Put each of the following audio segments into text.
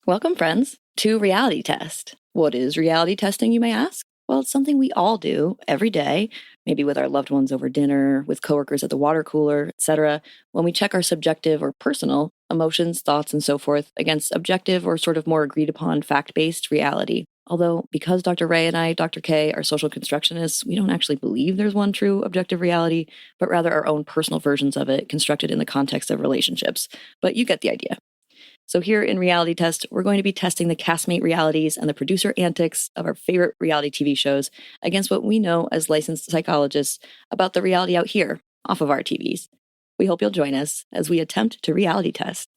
Welcome, friends, to Reality Test. What is reality testing, you may ask? Well, it's something we all do every day, maybe with our loved ones over dinner, with coworkers at the water cooler, etc., when we check our subjective or personal emotions, thoughts, and so forth against objective or sort of more agreed upon fact-based reality. Although, because Dr. Ray and I, Dr. Kay, are social constructionists, we don't actually believe there's one true objective reality, but rather our own personal versions of it constructed in the context of relationships. But you get the idea. So here in Reality Test, we're going to be testing the castmate realities and the producer antics of our favorite reality TV shows against what we know as licensed psychologists about the reality out here, off of our TVs. We hope you'll join us as we attempt to reality test.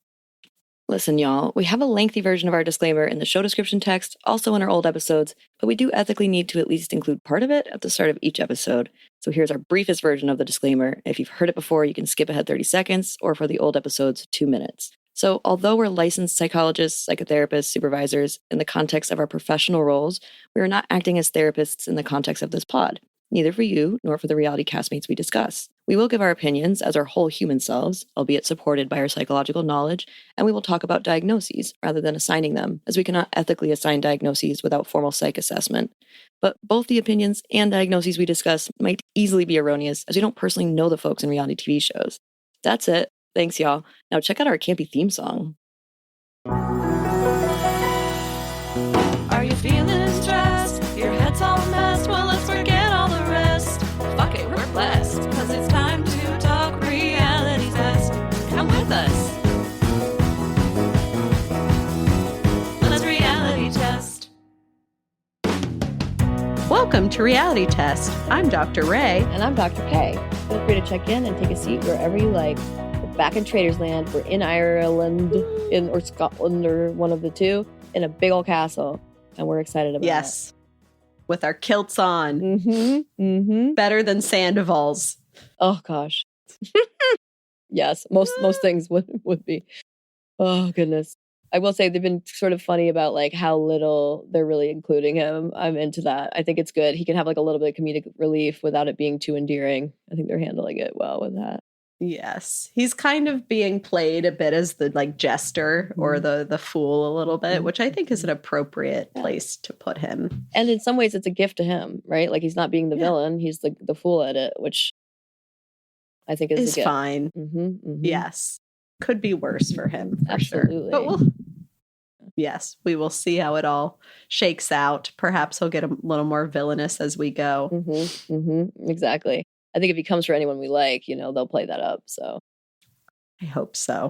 Listen, y'all, we have a lengthy version of our disclaimer in the show description text, also in our old episodes, but we do ethically need to at least include part of it at the start of each episode. So here's our briefest version of the disclaimer. If you've heard it before, you can skip ahead 30 seconds, or for the old episodes, 2 minutes. So although we're licensed psychologists, psychotherapists, supervisors in the context of our professional roles, we are not acting as therapists in the context of this pod, neither for you nor for the reality castmates we discuss. We will give our opinions as our whole human selves, albeit supported by our psychological knowledge, and we will talk about diagnoses rather than assigning them, as we cannot ethically assign diagnoses without formal psych assessment. But both the opinions and diagnoses we discuss might easily be erroneous, as we don't personally know the folks in reality TV shows. That's it. Thanks, y'all. Now check out our campy theme song. Are you feeling stressed? Your head's all messed? Well, let's forget all the rest. Fuck it, we're blessed. Cause it's time to talk reality test. Come with us. Let's reality test. Welcome to Reality Test. I'm Dr. Ray. And I'm Dr. Kay. Feel free to check in and take a seat wherever you like. Back in Traitors Land, we're in Ireland or Scotland or one of the two, in a big old castle, and we're excited about it. With our kilts on. Better than Sandoval's. Oh gosh. Yes, most things would be. Oh goodness. I will say they've been sort of funny about like how little they're really including him. I'm into that. I think it's good. He can have like a little bit of comedic relief without it being too endearing. I think they're handling it well with that. Yes. He's kind of being played a bit as the like jester or the fool a little bit, which I think is an appropriate place to put him. And in some ways it's a gift to him, right? Like he's not being the villain, he's the fool at it, which I think is a gift. Fine. Yes. Could be worse for him, for Absolutely. Sure. But yes, we will see how it all shakes out. Perhaps he'll get a little more villainous as we go. Exactly. I think if he comes for anyone we like, they'll play that up. So I hope so.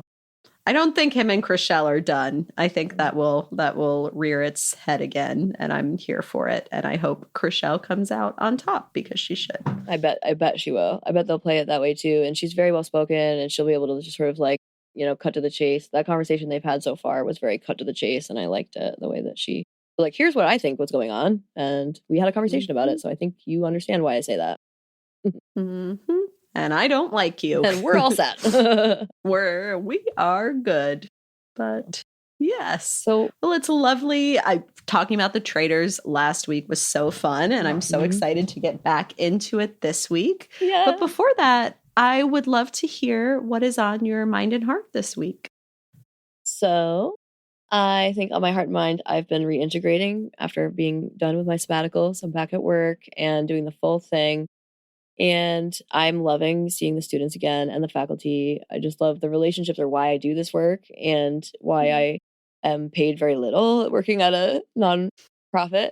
I don't think him and Chriselle are done. I think that will rear its head again, and I'm here for it. And I hope Chriselle comes out on top because she should. I bet she will. I bet they'll play it that way too. And she's very well spoken, and she'll be able to just sort of like, cut to the chase. That conversation they've had so far was very cut to the chase, and I liked it, the way that she like, here's what I think was going on, and we had a conversation about it. So I think you understand why I say that. And I don't like you. And we're all set. We are good. But yes. So, well, it's lovely. Talking about the Traitors last week was so fun, and I'm so excited to get back into it this week. Yeah. But before that, I would love to hear what is on your mind and heart this week. So I think on my heart and mind, I've been reintegrating after being done with my sabbatical. So I'm back at work and doing the full thing. And I'm loving seeing the students again and the faculty. I just love the relationships are why I do this work and why I am paid very little working at a nonprofit,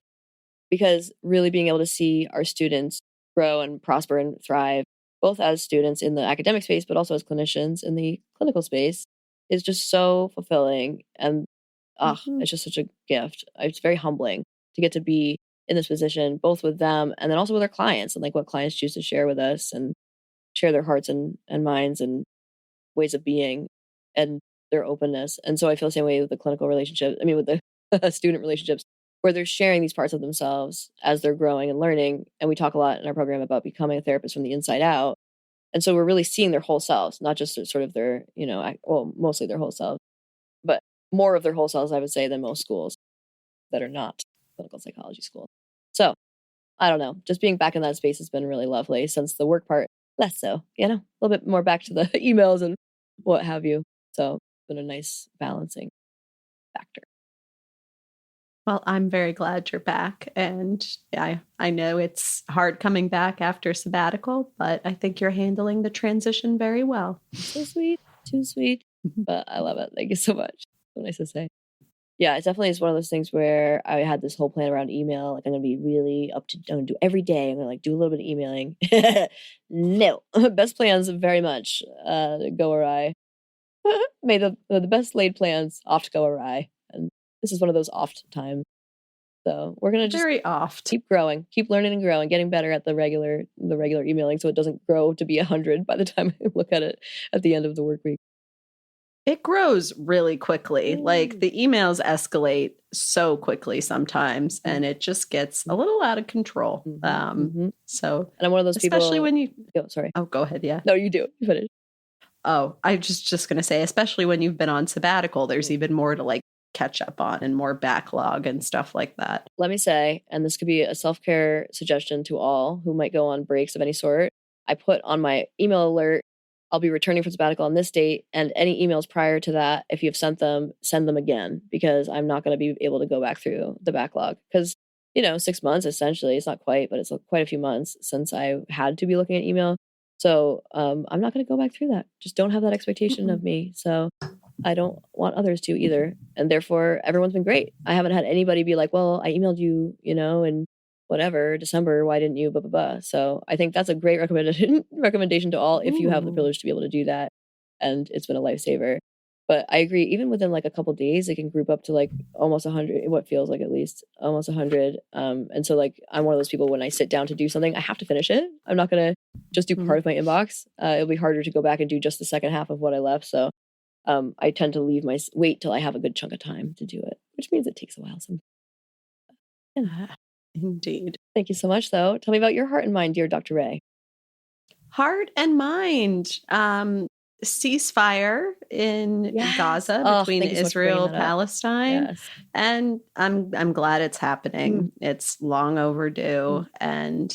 because really being able to see our students grow and prosper and thrive, both as students in the academic space, but also as clinicians in the clinical space, is just so fulfilling. And it's just such a gift. It's very humbling to get to be in this position, both with them and then also with our clients, and like what clients choose to share with us and share their hearts and minds and ways of being and their openness. And so I feel the same way with the clinical relationships. I mean, with the student relationships, where they're sharing these parts of themselves as they're growing and learning. And we talk a lot in our program about becoming a therapist from the inside out. And so we're really seeing their whole selves, not just sort of their, mostly their whole selves, but more of their whole selves, I would say, than most schools that are not clinical psychology schools. So I don't know, just being back in that space has been really lovely, since the work part, less so, a little bit more back to the emails and what have you. So it's been a nice balancing factor. Well, I'm very glad you're back. And I know it's hard coming back after sabbatical, but I think you're handling the transition very well. So sweet. Too sweet. But I love it. Thank you so much. So nice to say. Yeah, it definitely is one of those things where I had this whole plan around email. Like, I'm going to be really I'm going to do every day. I'm going to like do a little bit of emailing. No. Best plans very much go awry. May the best laid plans oft go awry. And this is one of those oft times. So we're going to just Very oft. keep growing, keep learning and growing, getting better at the regular emailing so it doesn't grow to be 100 by the time I look at it at the end of the work week. It grows really quickly. Like the emails escalate so quickly sometimes, and it just gets a little out of control. So, and I'm one of those people, especially when you. Oh, sorry. Oh, go ahead. Yeah. No, you do. You finish. Oh, I just going to say, especially when you've been on sabbatical, there's even more to like catch up on and more backlog and stuff like that. Let me say, and this could be a self-care suggestion to all who might go on breaks of any sort. I put on my email alert, I'll be returning from sabbatical on this date, and any emails prior to that, if you've sent them, send them again, because I'm not going to be able to go back through the backlog. Because, 6 months, essentially, it's not quite, but it's quite a few months since I had to be looking at email. So I'm not going to go back through that. Just don't have that expectation of me. So I don't want others to either. And therefore, everyone's been great. I haven't had anybody be like, well, I emailed you, in whatever, December, why didn't you, blah, blah, blah. So I think that's a great recommendation to all if you have the privilege to be able to do that. And it's been a lifesaver. But I agree, even within like a couple days, it can group up to like almost 100, what feels like at least almost 100. And so like, I'm one of those people when I sit down to do something, I have to finish it. I'm not going to just do part of my inbox. It'll be harder to go back and do just the second half of what I left. So I tend to wait till I have a good chunk of time to do it, which means it takes a while sometimes. Yeah. Indeed. Thank you so much, though. Tell me about your heart and mind, dear Dr. Ray. Heart and mind. Ceasefire in Gaza between Israel and Palestine. Yes. And I'm glad it's happening. It's long overdue, and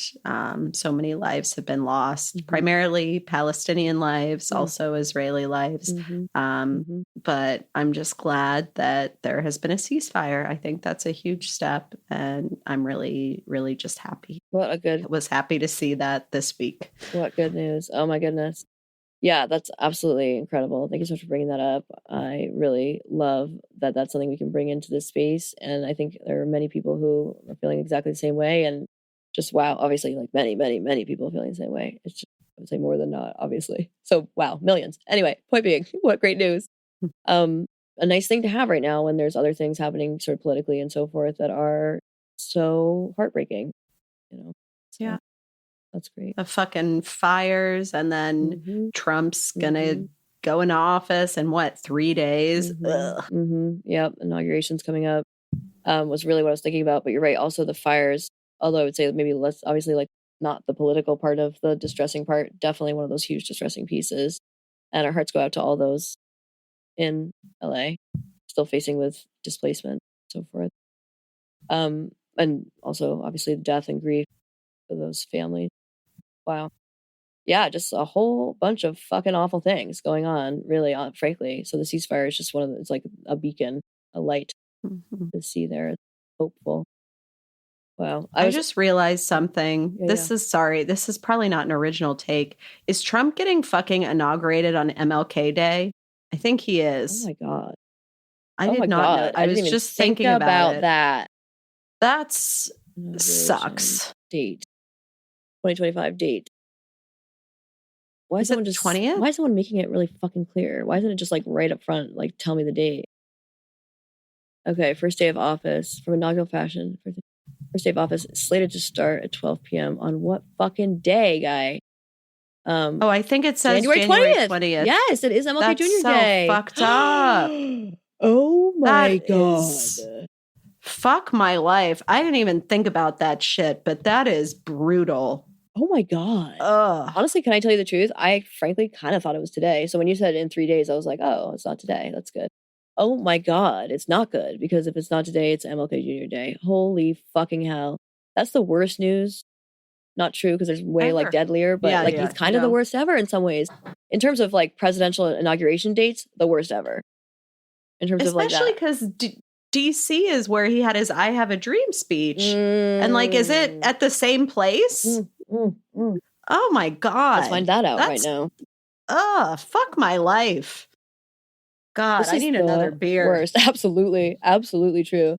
so many lives have been lost, primarily Palestinian lives, also Israeli lives. But I'm just glad that there has been a ceasefire. I think that's a huge step, and I'm really, really just happy. Was happy to see that this week. What good news. Oh my goodness. Yeah, that's absolutely incredible. Thank you so much for bringing that up. I really love that that's something we can bring into this space. And I think there are many people who are feeling exactly the same way. And just, wow, obviously, like many, many, many people feeling the same way. It's just, I would say more than not, obviously. So, wow, millions. Anyway, point being, what great news. A nice thing to have right now when there's other things happening sort of politically and so forth that are so heartbreaking, So, yeah. That's great. The fucking fires, and then Trump's gonna go into office in 3 days? Yep, inauguration's coming up. Was really what I was thinking about. But you're right. Also, the fires. Although I would say maybe less, obviously, like not the political part of the distressing part. Definitely one of those huge distressing pieces. And our hearts go out to all those in LA, still facing with displacement, and so forth. And also obviously the death and grief for those families. Wow. Yeah, just a whole bunch of fucking awful things going on, really, frankly. So the ceasefire is just it's like a beacon, a light to see there. It's hopeful. Wow. I just realized something. This is probably not an original take. Is Trump getting fucking inaugurated on MLK Day? I think he is. Oh my God. I did not know. I was just thinking about that. That's sucks. Date. 2025 date. Why is someone 20th? Why is someone making it really fucking clear? Why isn't it just like right up front, like tell me the date? Okay, first day of office from inaugural fashion. First day of office slated to start at 12 p.m. on what fucking day, guy? I think it says January 20th. Yes, it is MLK That's Jr. so Day. Fucked up. Oh my God. Fuck my life. I didn't even think about that shit, but that is brutal. Oh my God. Ugh. Honestly, can I tell you the truth? I frankly kind of thought it was today. So when you said in 3 days, I was like, oh, it's not today. That's good. Oh my God. It's not good, because if it's not today, it's MLK Jr. Day. Holy fucking hell. That's the worst news. Not true, because there's way like deadlier, but he's kind of the worst ever in some ways. In terms of like presidential inauguration dates, the worst ever. In terms of like that. Especially because DC is where he had his I Have a Dream speech. And like, is it at the same place? Oh my God. Let's find that out right now. Fuck my life. God, I need another beer. Worst. Absolutely. Absolutely true.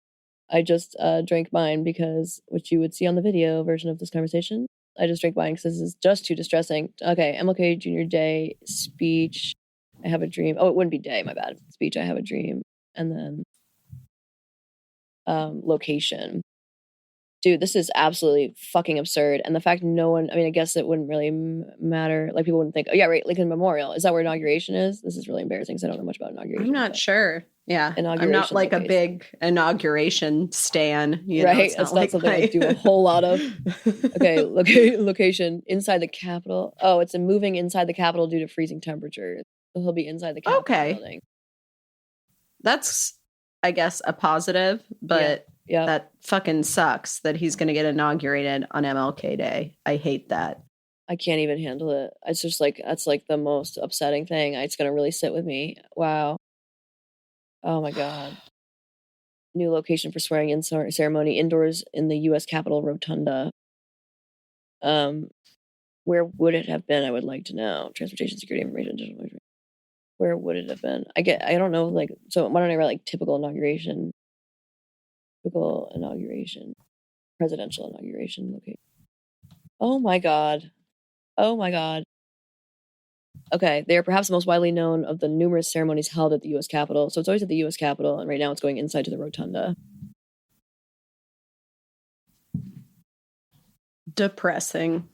I just drank mine because, which you would see on the video version of this conversation, I just drank mine because this is just too distressing. Okay, MLK Jr. Day speech. I have a dream. Oh, it wouldn't be day, my bad. Speech, I have a dream. And then location. Dude, this is absolutely fucking absurd. And the fact no one, I mean, I guess it wouldn't really matter. Like, people wouldn't think, oh, yeah, right, Lincoln Memorial. Is that where inauguration is? This is really embarrassing because I don't know much about inauguration. I'm not sure. Yeah. I'm not like a big inauguration stan. You right. Know, it's not something I do a whole lot of. Okay. Location inside the Capitol. Oh, it's a moving inside the Capitol due to freezing temperatures. So he'll be inside the Capitol building. That's, I guess, a positive, but yeah. That fucking sucks that he's going to get inaugurated on MLK Day. I hate that. I can't even handle it. It's just like, that's like the most upsetting thing. It's going to really sit with me. Wow. Oh my God. New location for swearing in ceremony indoors in the U.S. Capitol Rotunda. Where would it have been? I would like to know. Transportation, security, information. Where would it have been? I don't know. Like, so why don't I write like typical inauguration, presidential inauguration location. Oh my God. Okay, they are perhaps the most widely known of the numerous ceremonies held at the U.S. Capitol. So it's always at the U.S. Capitol, and right now it's going inside to the Rotunda. Depressing.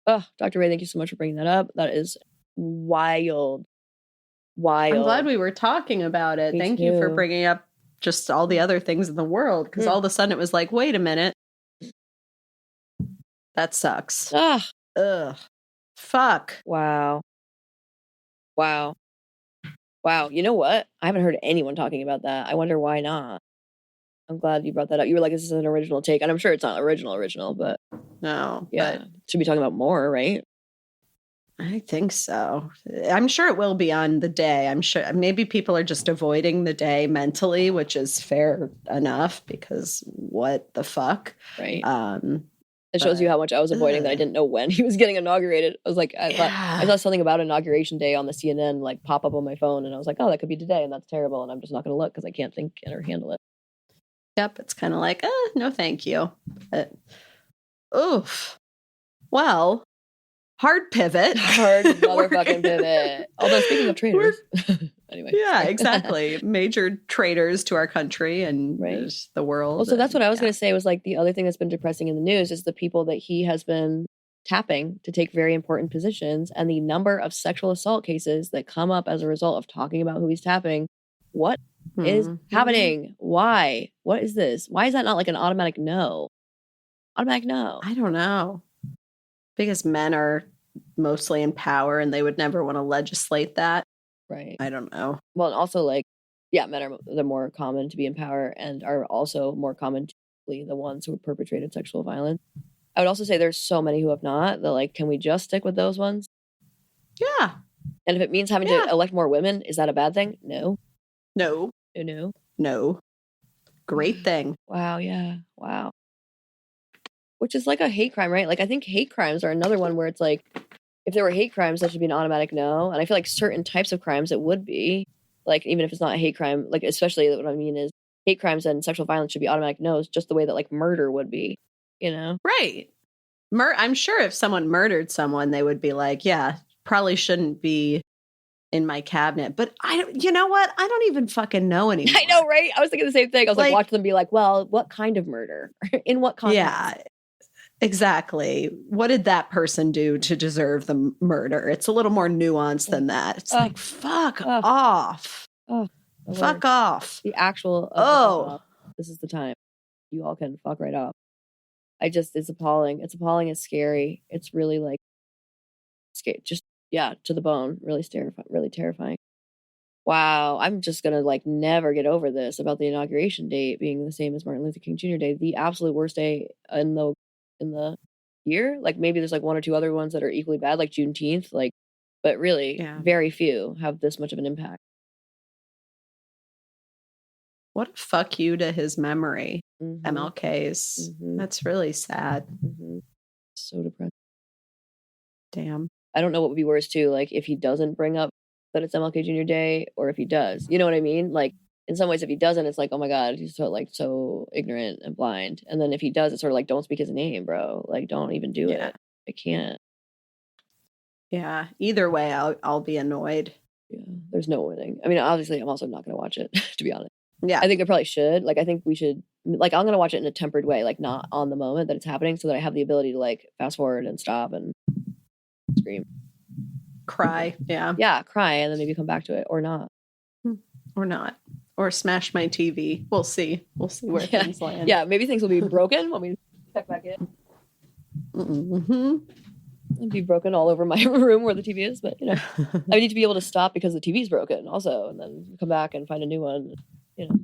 Oh, Dr. Ray, thank you so much for bringing that up. That is wild. I'm glad we were talking about it. Thank you for bringing up just all the other things in the world, because all of a sudden it was like, wait a minute. That sucks. Ugh. Fuck. Wow. You know what? I haven't heard anyone talking about that. I wonder why not. I'm glad you brought that up. You were like, this is an original take. And I'm sure it's not original, but... No. Yeah. Should be talking about more, right? I think so. I'm sure it will be on the day. I'm sure maybe people are just avoiding the day mentally, which is fair enough, because what the fuck? Right. It shows you how much I was avoiding that I didn't know when he was getting inaugurated. I was like, I saw something about Inauguration Day on the CNN like pop up on my phone, and I was like, oh, that could be today, and that's terrible, and I'm just not going to look because I can't think or handle it. Yep, it's kind of like, no, thank you. Oof. Well, hard pivot. Hard motherfucking pivot. Although, speaking of traitors. Anyway. Yeah, exactly. Major traitors to our country and the world. Well, so that's what I was going to say was like the other thing that's been depressing in the news is the people that he has been tapping to take very important positions, and the number of sexual assault cases that come up as a result of talking about who he's tapping. What is happening? Why? What is this? Why is that not like an automatic no? Automatic no. I don't know. Because men are mostly in power and they would never want to legislate that. Right. I don't know. Well, and also like, yeah, men are the more common to be in power and are also more common to be the ones who have perpetrated sexual violence. I would also say there's so many who have not that like, can we just stick with those ones? Yeah. And if it means having to elect more women, is that a bad thing? No. No. Great thing. Wow. Yeah. Wow. Which is like a hate crime, right? Like I think hate crimes are another one where it's like, if there were hate crimes, that should be an automatic no. And I feel like certain types of crimes, it would be. Like, even if it's not a hate crime, like, especially what I mean is hate crimes and sexual violence should be automatic no's, just the way that, like, murder would be, you know? Right. I'm sure if someone murdered someone, they would be like, yeah, probably shouldn't be in my cabinet. But you know what? I don't even fucking know anymore. I know, right? I was thinking the same thing. I was like watch them be like, well, what kind of murder? In what context? Yeah. Exactly. What did that person do to deserve the murder? It's a little more nuanced than that. It's like, fuck off. Fuck off. The actual, this is the time. You all can fuck right off. It's appalling. It's appalling. It's scary. It's really like, scary. Just, to the bone. Really terrifying. Wow. I'm just going to like never get over this about the inauguration date being the same as Martin Luther King Jr. Day. The absolute worst day in the year. Like maybe there's like one or two other ones that are equally bad, like Juneteenth, like, but really very few have this much of an impact. What a fuck you to his memory, Mm-hmm. MLK's. Mm-hmm. That's really sad. Mm-hmm. So depressing. Damn. I don't know what would be worse too, like if he doesn't bring up that it's MLK Jr. Day, or if he does. You know what I mean? Like in some ways, if he doesn't, it's like, oh my God, he's so ignorant and blind. And then if he does, it's sort of like, don't speak his name, bro. Like, don't even do it. I can't. Yeah. Either way, I'll be annoyed. Yeah. There's no winning. I mean, obviously, I'm also not going to watch it, to be honest. Yeah. I think I probably should. Like, I think we should, like, I'm going to watch it in a tempered way, like not on the moment that it's happening, so that I have the ability to like fast forward and stop and scream. Cry. Yeah. Yeah, cry and then maybe come back to it or not. Or not. Or smash my TV. We'll see. We'll see where things land. Yeah, maybe things will be broken. Want me to check back in? Mm-hmm. It'll be broken all over my room where the TV is, but you know, I need to be able to stop because the TV's broken also, and then come back and find a new one. You know,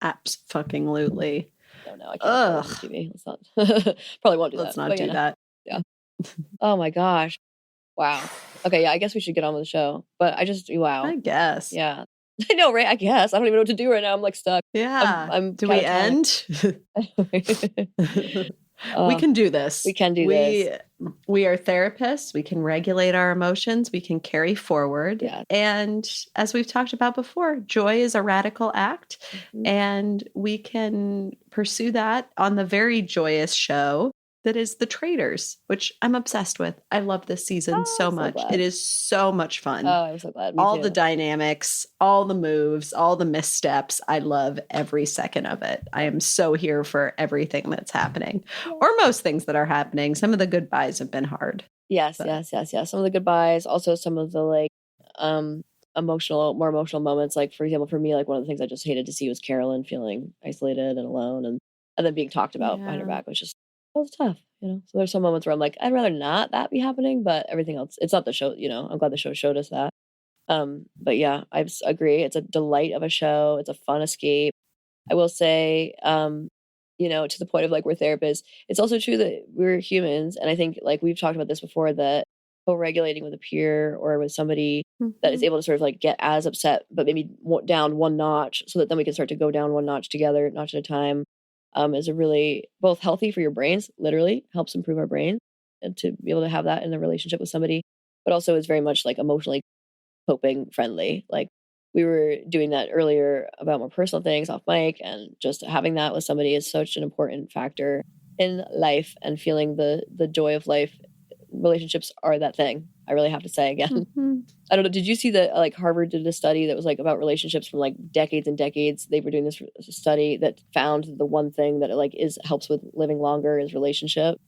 Abso-fucking-lutely. No, I can't the TV. Let's not. Probably won't do that. Let's not do that. Yeah. Oh my gosh. Wow. Okay, yeah, I guess we should get on with the show. But wow. I guess. Yeah. I know, right? I guess. I don't even know what to do right now. I'm like stuck. Yeah. Do we end? We can do this. We can do this. We are therapists. We can regulate our emotions. We can carry forward. Yeah. And as we've talked about before, joy is a radical act. Mm-hmm. And we can pursue that on the very joyous show that is The Traitors, which I'm obsessed with. I love this season so much. Glad. It is so much fun. Oh, I'm so glad. All the dynamics, all the moves, all the missteps. I love every second of it. I am so here for everything that's happening, or most things that are happening. Some of the goodbyes have been hard. Yes. Some of the goodbyes, also some of the like more emotional moments. Like, for example, for me, like one of the things I just hated to see was Carolyn feeling isolated and alone, and then being talked about behind her back, which is was tough, you know. So there's some moments where I'm like, I'd rather not that be happening, but everything else, it's not the show, you know. I'm glad the show showed us that. But yeah, I agree. It's a delight of a show. It's a fun escape. I will say, you know, to the point of like we're therapists, it's also true that we're humans, and I think like we've talked about this before, that co-regulating with a peer or with somebody that is able to sort of like get as upset, but maybe down one notch, so that then we can start to go down one notch together, notch at a time. Is a really both healthy for your brains, literally helps improve our brain, and to be able to have that in a relationship with somebody, but also is very much like emotionally coping friendly. Like we were doing that earlier about more personal things off mic, and just having that with somebody is such an important factor in life, and feeling the joy of life. Relationships are that thing. I really have to say again. I don't know. Did you see that like Harvard did a study that was like about relationships from like decades and decades? They were doing this study that found the one thing that like helps with living longer is relationship.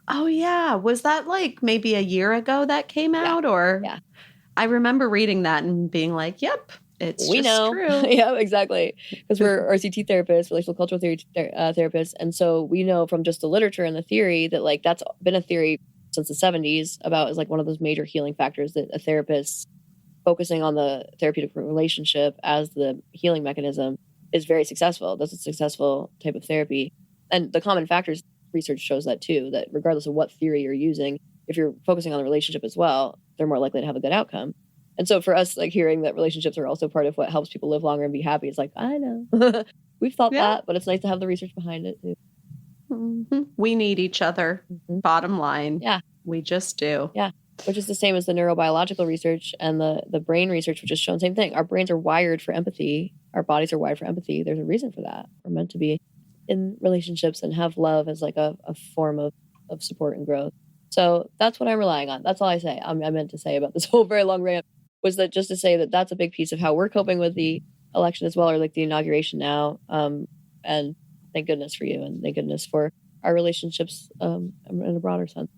Oh yeah. Was that like maybe a year ago that came out? Or yeah. I remember reading that and being like, yep, we know. True. Yeah, exactly. Because we're RCT therapists, relational cultural theory therapists. And so we know from just the literature and the theory that like that's been a theory since the 70s about is like one of those major healing factors, that a therapist focusing on the therapeutic relationship as the healing mechanism is very successful. That's a successful type of therapy. And the common factors research shows that too, that regardless of what theory you're using, if you're focusing on the relationship as well, they're more likely to have a good outcome. And so for us, like hearing that relationships are also part of what helps people live longer and be happy, it's like, I know. We've thought that, but it's nice to have the research behind it too. We need each other. Bottom line. Yeah. We just do. Yeah. Which is the same as the neurobiological research and the brain research, which has shown the same thing. Our brains are wired for empathy. Our bodies are wired for empathy. There's a reason for that. We're meant to be in relationships and have love as like a form of support and growth. So that's what I'm relying on. That's all I say. I meant to say about this whole very long rant was that just to say that that's a big piece of how we're coping with the election as well, or like the inauguration now. And thank goodness for you, and thank goodness for our relationships in a broader sense.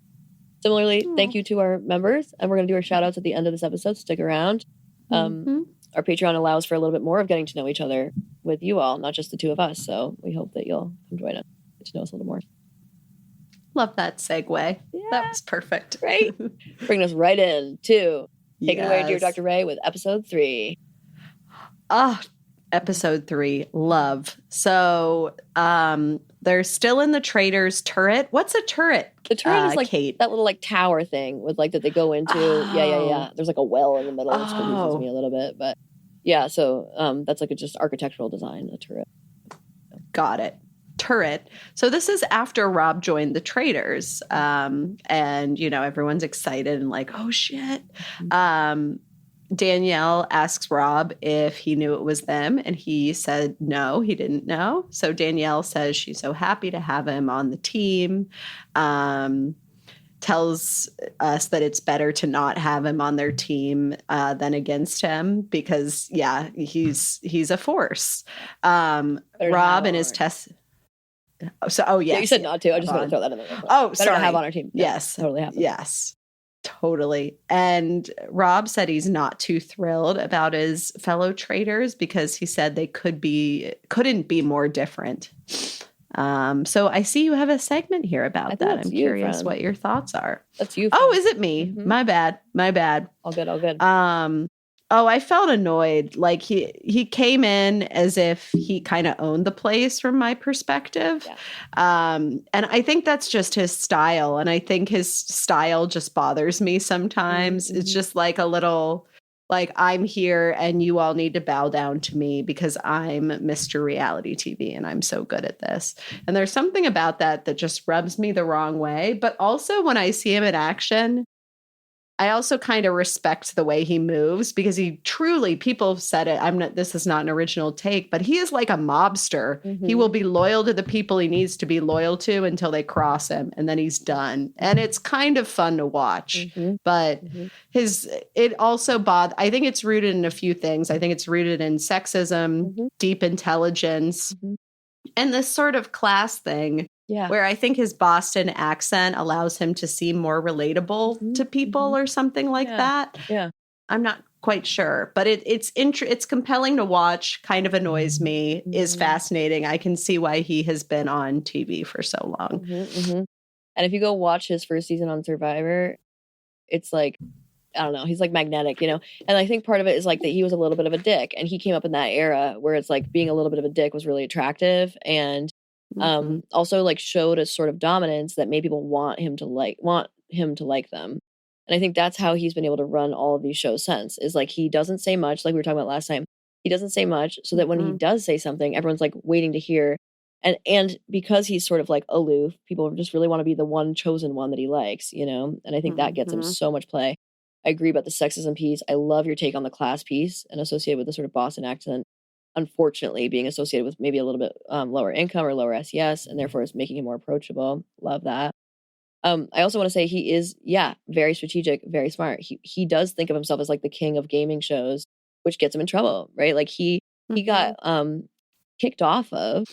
Similarly, thank you to our members, and we're going to do our shout outs at the end of this episode. Stick around. Our Patreon allows for a little bit more of getting to know each other with you all, not just the two of us. So we hope that you'll come join us, get to know us a little more. Love that segue. Yeah. That was perfect. Right? Bringing us right in to take it away, dear Dr. Ray, with episode 3. Episode 3, love. So they're still in the Traitors turret. What's a turret? The turret is like Kate? That little like tower thing with like that they go into. Yeah. There's like a well in the middle, which confuses me a little bit, but Yeah, so that's like a just architectural design, a turret. Got it. Turret. So this is after Rob joined the Traitors. And, you know, everyone's excited and like, oh shit. Danielle asks Rob if he knew it was them, and he said no, he didn't know. So Danielle says she's so happy to have him on the team. Tells us that it's better to not have him on their team than against him because, yeah, he's a force. Rob and his test. So, oh yes, yeah, you said not to. I just want to throw that in there. Oh, better sorry. to have on our team. Yeah, yes, totally happens. Yes, totally. And Rob said he's not too thrilled about his fellow traitors because he said they couldn't be more different. So I see you have a segment here about that. I'm curious what your thoughts are. That's you. Oh, is it me? Mm-hmm. My bad. All good. Oh, I felt annoyed. Like he came in as if he kind of owned the place from my perspective. Yeah. And I think that's just his style. And I think his style just bothers me sometimes. Mm-hmm. It's just like a little like, I'm here and you all need to bow down to me because I'm Mr. Reality TV and I'm so good at this. And there's something about that just rubs me the wrong way. But also when I see him in action, I also kind of respect the way he moves because he truly, people have said it. This is not an original take, but he is like a mobster. Mm-hmm. He will be loyal to the people he needs to be loyal to until they cross him and then he's done. And it's kind of fun to watch, but it also I think it's rooted in a few things. I think it's rooted in sexism, deep intelligence, and this sort of class thing. Yeah. Where I think his Boston accent allows him to seem more relatable to people or something like that. Yeah. I'm not quite sure, but it's compelling to watch, kind of annoys me, is fascinating. I can see why he has been on TV for so long. And if you go watch his first season on Survivor, it's like, I don't know, he's like magnetic, you know? And I think part of it is like that he was a little bit of a dick and he came up in that era where it's like being a little bit of a dick was really attractive and also like showed a sort of dominance that made people want him to like them. And I think that's how he's been able to run all of these shows since, is like he doesn't say much, like we were talking about last time. He doesn't say much so that when he does say something, everyone's like waiting to hear. And because he's sort of like aloof, people just really want to be the one chosen one that he likes, you know? And I think that gets him so much play. I agree about the sexism piece. I love your take on the class piece and associated with the sort of Boston accent. Unfortunately, being associated with maybe a little bit lower income or lower SES, and therefore is making him more approachable. Love that. I also want to say he is, very strategic, very smart. He does think of himself as like the king of gaming shows, which gets him in trouble, right? Like he got kicked off of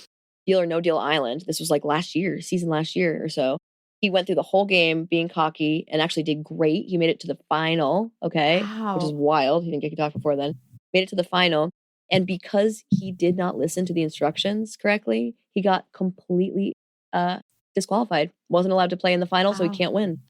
Deal or No Deal Island. This was like season last year or so. He went through the whole game being cocky and actually did great. He made it to the final, okay, which is wild. He didn't get kicked off before then. Made it to the final. And because he did not listen to the instructions correctly, he got completely disqualified. Wasn't allowed to play in the final, so he can't win.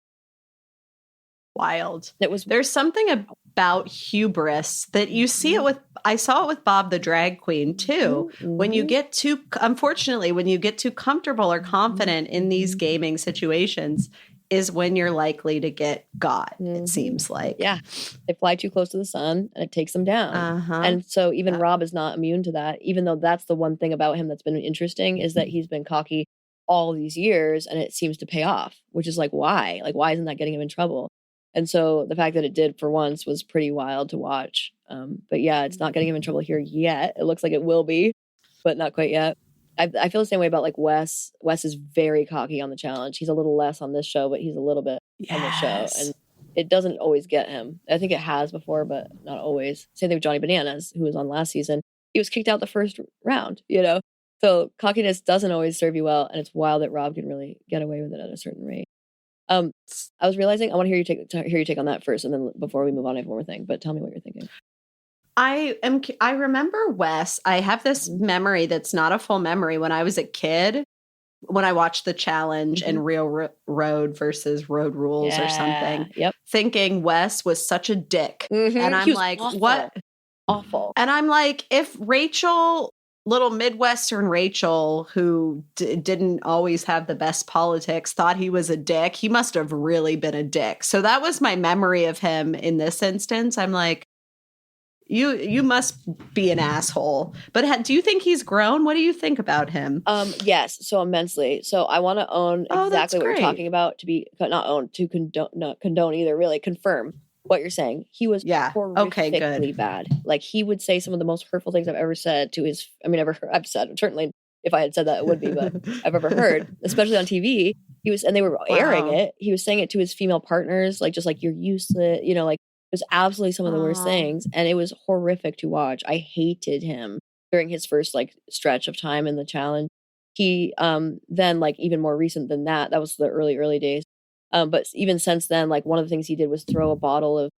Wild. There's something about hubris that you see it with. I saw it with Bob the Drag Queen too. When you get too, unfortunately, when you get too comfortable or confident in these gaming situations, is when you're likely to get got, it seems like. Yeah. They fly too close to the sun and it takes them down. And so even Rob is not immune to that, even though that's the one thing about him that's been interesting is that he's been cocky all these years and it seems to pay off, which is like, why? Like, why isn't that getting him in trouble? And so the fact that it did for once was pretty wild to watch. But yeah, it's not getting him in trouble here yet. It looks like it will be, but not quite yet. I feel the same way about like Wes. Wes is very cocky on the challenge. He's a little less on this show, but he's a little bit on the show. And it doesn't always get him. I think it has before, but not always. Same thing with Johnny Bananas, who was on last season. He was kicked out the first round, you know? So cockiness doesn't always serve you well. And it's wild that Rob can really get away with it at a certain rate. I was realizing I want to hear your take on that first. And then before we move on, I have one more thing, but tell me what you're thinking. I remember Wes. I have this memory that's not a full memory. When I was a kid, when I watched the challenge and Real Road versus Road Rules or something, thinking Wes was such a dick. And I'm like, awful. What? Awful. And I'm like, if Rachel, little Midwestern Rachel, who didn't always have the best politics, thought he was a dick, he must have really been a dick. So that was my memory of him in this instance. I'm like, You must be an asshole. But do you think he's grown? What do you think about him? Yes, so immensely. So I want to own exactly what you're talking about, to be not own, to condone, not condone either, really confirm what you're saying. He was horrifically bad. Like, he would say some of the most hurtful things I've ever said to his, I've said, certainly if I had said that it would be, but I've ever heard, especially on TV. He was, and they were airing it. He was saying it to his female partners, like, just like, you're useless, you know, like, it was absolutely some of the worst things. And it was horrific to watch. I hated him during his first like stretch of time in the challenge. He then, like, even more recent than that was the early days. But even since then, like, one of the things he did was throw a bottle of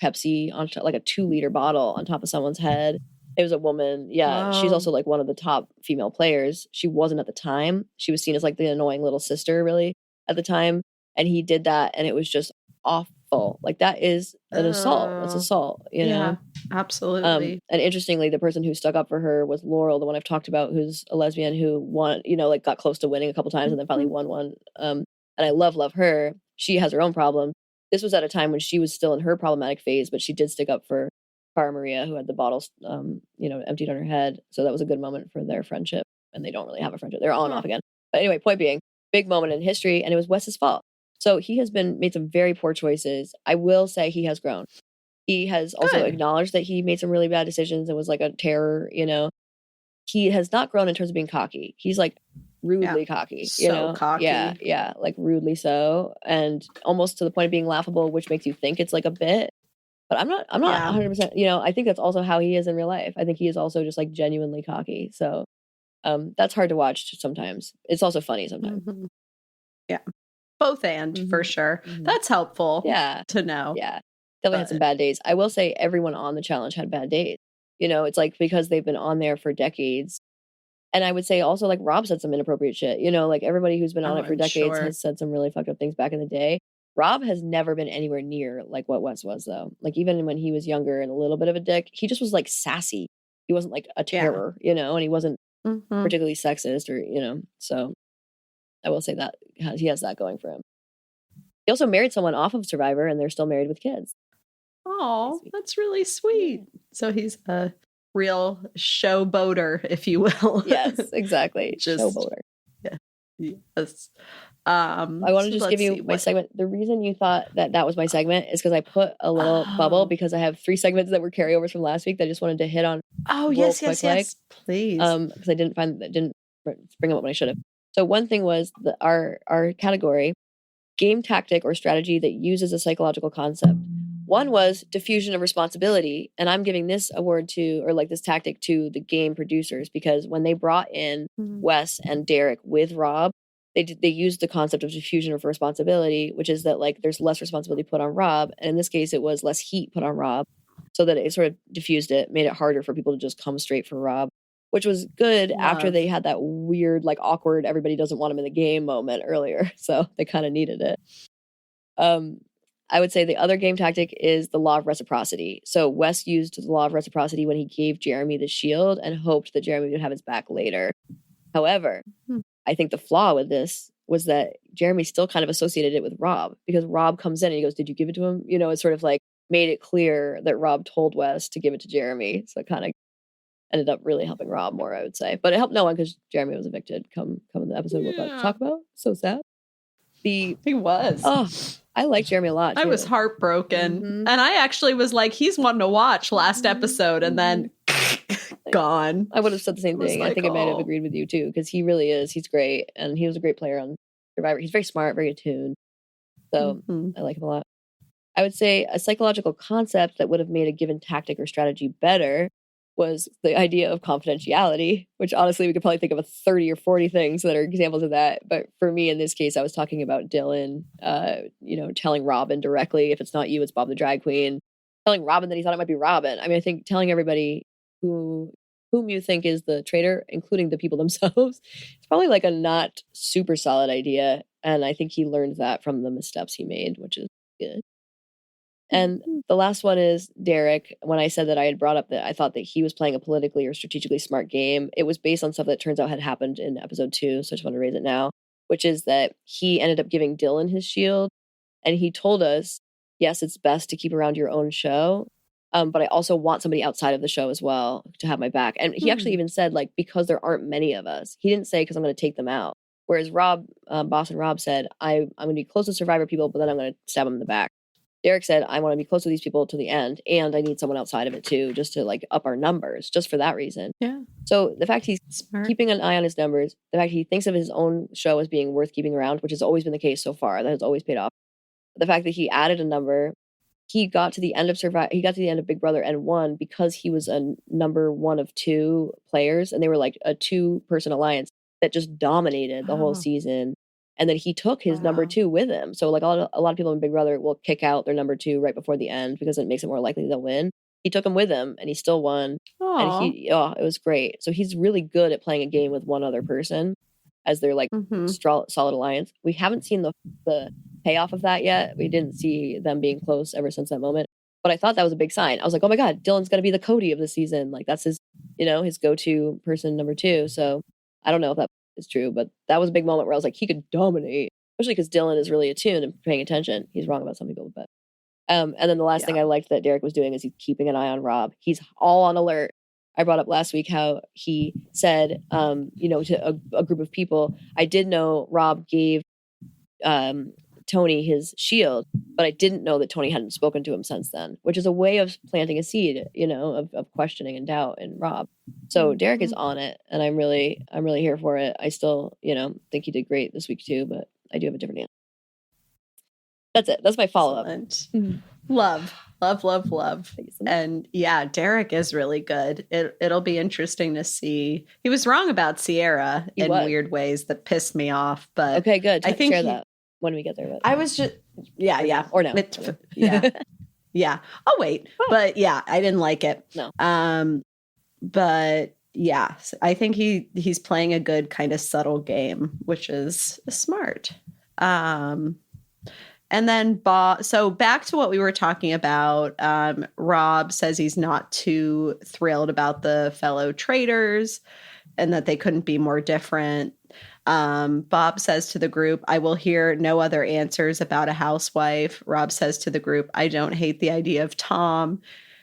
Pepsi on like a 2-liter bottle on top of someone's head. It was a woman. Yeah. Wow. She's also like one of the top female players. She wasn't at the time. She was seen as like the annoying little sister really at the time. And he did that, and it was just awful. Like, that is an assault. It's assault, you know? Absolutely. And interestingly, the person who stuck up for her was Laurel, the one I've talked about, who's a lesbian who won, you know, like, got close to winning a couple times and then finally won one. And I love her. She has her own problem. This was at a time when she was still in her problematic phase, but she did stick up for Cara Maria, who had the bottles, you know, emptied on her head. So that was a good moment for their friendship. And they don't really have a friendship. They're on and off again. But anyway, point being, big moment in history, and it was Wes's fault. So he has made some very poor choices. I will say he has grown. He has also acknowledged that he made some really bad decisions and was like a terror, you know. He has not grown in terms of being cocky. He's like rudely cocky, you know? Cocky. Yeah, like rudely so, and almost to the point of being laughable, which makes you think it's like a bit. But I'm not 100%, you know, I think that's also how he is in real life. I think he is also just like genuinely cocky. So that's hard to watch sometimes. It's also funny sometimes. Mm-hmm. Yeah. Both for sure. That's helpful to know. Yeah. Definitely had some bad days. I will say everyone on the challenge had bad days. You know, it's like because they've been on there for decades. And I would say also, like, Rob said some inappropriate shit. You know, like, everybody who's been on it for decades has said some really fucked up things back in the day. Rob has never been anywhere near like what Wes was, though. Like, even when he was younger and a little bit of a dick, he just was like sassy. He wasn't like a terror, you know, and he wasn't particularly sexist or, you know, so I will say that he has that going for him. He also married someone off of Survivor, and they're still married with kids. Oh, that's really sweet. So he's a real showboater, if you will. Yes, exactly. Showboater. Yeah. Yes. I want to just give you my segment. The reason you thought that was my segment is because I put a little bubble, because I have 3 segments that were carryovers from last week that I just wanted to hit on. Oh, yes, please. Because I didn't bring them up when I should have. So one thing was our category, game tactic or strategy that uses a psychological concept. One was diffusion of responsibility, and I'm giving this award to, or like this tactic to, the game producers, because when they brought in Wes and Derek with Rob, they used the concept of diffusion of responsibility, which is that like there's less responsibility put on Rob, and in this case it was less heat put on Rob, so that it sort of diffused it, made it harder for people to just come straight for Rob, which was good after they had that weird, like, awkward, everybody doesn't want him in the game moment earlier, so they kind of needed it. I would say the other game tactic is the law of reciprocity. So Wes used the law of reciprocity when he gave Jeremy the shield and hoped that Jeremy would have his back later. However, I think the flaw with this was that Jeremy still kind of associated it with Rob, because Rob comes in and he goes, "Did you give it to him?" You know, it sort of like made it clear that Rob told Wes to give it to Jeremy. So it kind of ended up really helping Rob more, I would say. But it helped no one because Jeremy was evicted. Come in the episode we'll talk about. So sad. He was. Oh, I like Jeremy a lot, too. I was heartbroken. And I actually was like, he's one to watch last episode, and then gone. I would have said the same thing. Like, I think I might have agreed with you, too, because he really is. He's great. And he was a great player on Survivor. He's very smart, very attuned. So I like him a lot. I would say a psychological concept that would have made a given tactic or strategy better was the idea of confidentiality, which honestly we could probably think of 30 or 40 things that are examples of that. But for me in this case, I was talking about Dylan, you know, telling Robin directly, if it's not you, it's Bob the drag queen, telling Robin that he thought it might be Robin. I mean, I think telling everybody whom you think is the traitor, including the people themselves, it's probably like a not super solid idea. And I think he learned that from the missteps he made, which is good. And the last one is Derek. When I said that I had brought up that I thought that he was playing a politically or strategically smart game, it was based on stuff that turns out had happened in episode 2. So I just want to raise it now, which is that he ended up giving Dylan his shield. And he told us, yes, it's best to keep around your own show, But I also want somebody outside of the show as well to have my back. And he actually even said, like, because there aren't many of us. He didn't say because I'm going to take them out. Whereas Rob, Boston Rob said, I'm going to be close to Survivor people, but then I'm going to stab them in the back. Derek said, I want to be close to these people to the end, and I need someone outside of it too, just to like up our numbers, just for that reason. Yeah. So the fact he's Smart. keeping an eye on his numbers, the fact he thinks of his own show as being worth keeping around, which has always been the case so far, that has always paid off. The fact that he added a number, he got to the end of he got to the end of Big Brother and won because he was a number one of two players, and they were like a 2-person alliance that just dominated the whole season. And then he took his number 2 with him. So like a lot of people in Big Brother will kick out their number 2 right before the end because it makes it more likely they'll win. He took him with him and he still won. And it was great. So he's really good at playing a game with one other person as their like solid alliance. We haven't seen the payoff of that yet. We didn't see them being close ever since that moment. But I thought that was a big sign. I was like, oh my God, Dylan's going to be the Cody of the season. Like that's his, his go-to person number 2. So I don't know if that is true, but that was a big moment where I was like, he could dominate, especially because Dylan is really attuned and paying attention. He's wrong about some people, but and then the last thing I liked that Derek was doing is he's keeping an eye on Rob. He's all on alert. I brought up last week how he said, to a group of people, I did know Rob gave Tony his shield, but I didn't know that Tony hadn't spoken to him since then, which is a way of planting a seed, of questioning and doubt in Rob. So Derek is on it, and I'm really here for it. I still, think he did great this week too, but I do have a different answer. That's it. That's my follow-up. Love. And yeah, Derek is really good. It'll be interesting to see. He was wrong about Sierra in weird ways that pissed me off, but okay, good. I think share that when we get there. I was just or no. Yeah. I'll wait. But yeah, I didn't like it. No. But yeah, I think he's playing a good kind of subtle game, which is smart. And then so back to what we were talking about, Rob says he's not too thrilled about the fellow traitors and that they couldn't be more different. Bob says to the group, I will hear no other answers about a housewife. Rob says to the group, I don't hate the idea of Tom.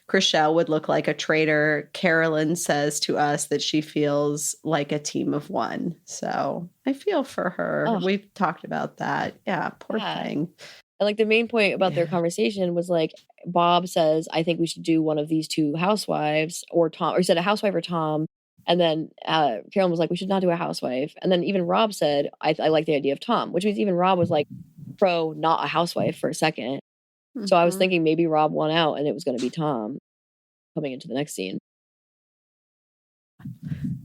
Chrishell would look like a traitor. Carolyn says to us that she feels like a team of one. So I feel for her. Oh. We've talked about that. Yeah, poor thing. And like the main point about their conversation was like, Bob says, I think we should do one of these 2 housewives or Tom, or he said a housewife or Tom. And then Carolyn was like, we should not do a housewife. And then even Rob said, I like the idea of Tom, which means even Rob was like pro not a housewife for a second. So I was thinking maybe Rob won out and it was going to be Tom coming into the next scene.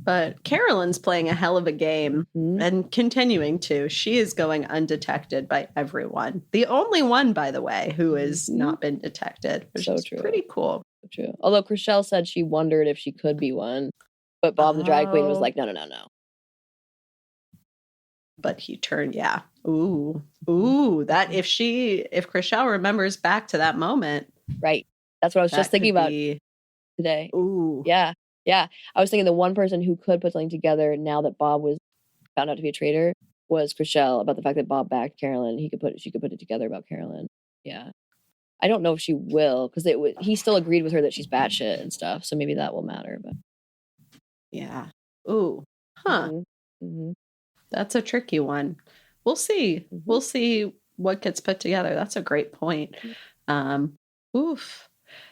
But Carolyn's playing a hell of a game and continuing to. She is going undetected by everyone. The only one, by the way, who has not been detected, which is pretty cool. So true. Although Chrishell said she wondered if she could be one, but Bob the drag queen was like, no. But he turned, Ooh, that if Chrishell remembers back to that moment. Right. That's what I was just thinking about today. Ooh. Yeah. I was thinking the one person who could put something together now that Bob was found out to be a traitor was Chrishell, about the fact that Bob backed Carolyn. She could put it together about Carolyn. Yeah. I don't know if she will, because he still agreed with her that she's batshit and stuff. So maybe that will matter. But yeah. Ooh. Huh. Mm-hmm. That's a tricky one. We'll see. Mm-hmm. We'll see what gets put together. That's a great point. Oof.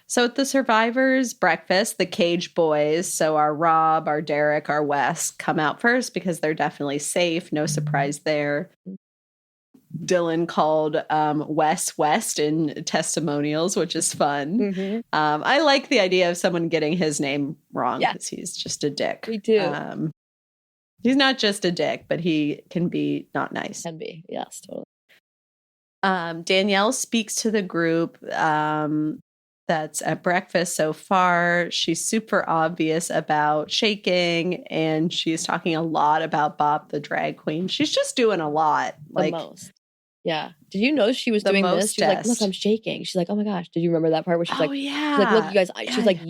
So at the Survivors breakfast, the Cage Boys, so our Rob, our Derek, our Wes, come out first because they're definitely safe. No surprise there. Dylan called Wes West in testimonials, which is fun. Mm-hmm. I like the idea of someone getting his name wrong because he's just a dick. Me too. He's not just a dick, but he can be not nice. Can be, yes, totally. Danielle speaks to the group that's at breakfast so far. She's super obvious about shaking, and she's talking a lot about Bob the drag queen. She's just doing a lot. The most. Yeah. Did you know she was doing this? She's like, look, I'm shaking. She's like, oh my gosh. Did you remember that part where she's yeah. She's like, look, you guys, she's like,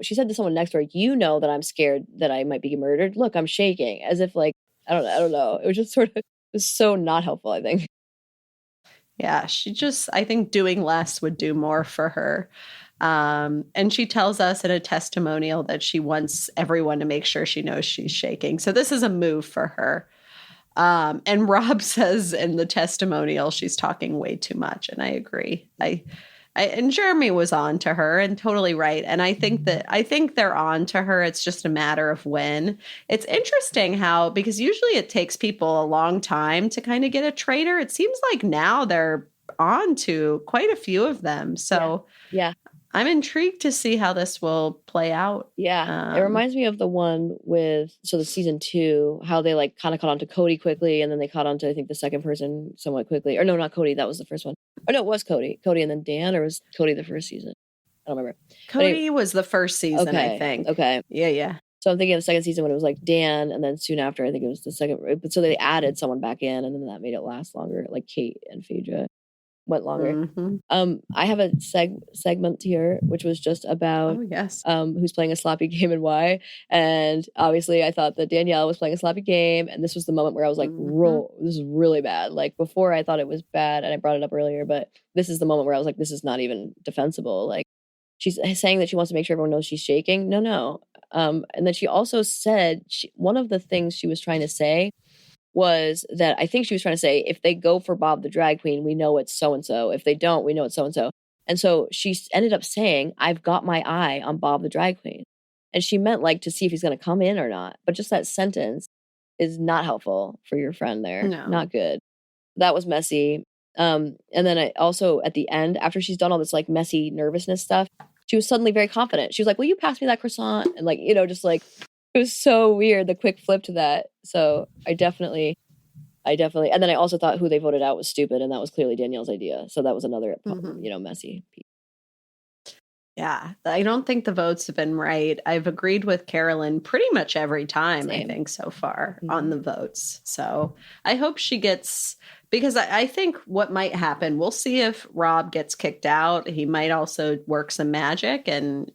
she said to someone next to her, that I'm scared that I might be murdered. Look, I'm shaking. As if like, I don't know. It was just it was so not helpful, I think. Yeah. I think doing less would do more for her. And she tells us in a testimonial that she wants everyone to make sure she knows she's shaking. So this is a move for her. And Rob says in the testimonial she's talking way too much, and I agree. And Jeremy was on to her and totally right. And I think they're on to her. It's just a matter of when. It's interesting how, because usually it takes people a long time to kind of get a traitor. It seems like now they're on to quite a few of them. So yeah. I'm intrigued to see how this will play out. Yeah. It reminds me of the one with, so the season 2, how they like kind of caught on to Cody quickly, and then they caught on to, I think, the second person somewhat quickly. Or no, not Cody. That was the first one. Or no, it was Cody. Cody and then Dan, or was Cody the first season? I don't remember. Cody was the first season, okay, I think. Okay. Yeah. So I'm thinking of the second season when it was like Dan, and then soon after, I think it was the second. But so they added someone back in, and then that made it last longer. Like Kate and Phaedra went longer. I have a segment here, which was just about who's playing a sloppy game and why. And obviously, I thought that Danielle was playing a sloppy game, and this was the moment where I was like, this is really bad. Like before, I thought it was bad, and I brought it up earlier, but this is the moment where I was like, this is not even defensible. Like she's saying that she wants to make sure everyone knows she's shaking. No. And then she also said one of the things she was trying to say was that I think she was trying to say, if they go for Bob the drag queen, we know it's so-and-so. If they don't, we know it's so-and-so. And so she ended up saying, I've got my eye on Bob the drag queen. And she meant like to see if he's going to come in or not. But just that sentence is not helpful for your friend there. No. Not good. That was messy. And then I also at the end, after she's done all this like messy nervousness stuff, she was suddenly very confident. She was like, will you pass me that croissant? And like, just like, it was so weird, the quick flip to that. So I definitely, and then I also thought who they voted out was stupid, and that was clearly Danielle's idea. So that was another, messy piece. Yeah, I don't think the votes have been right. I've agreed with Carolyn pretty much every time, I think, so far on the votes. So I hope she gets, because I think what might happen, we'll see if Rob gets kicked out. He might also work some magic and,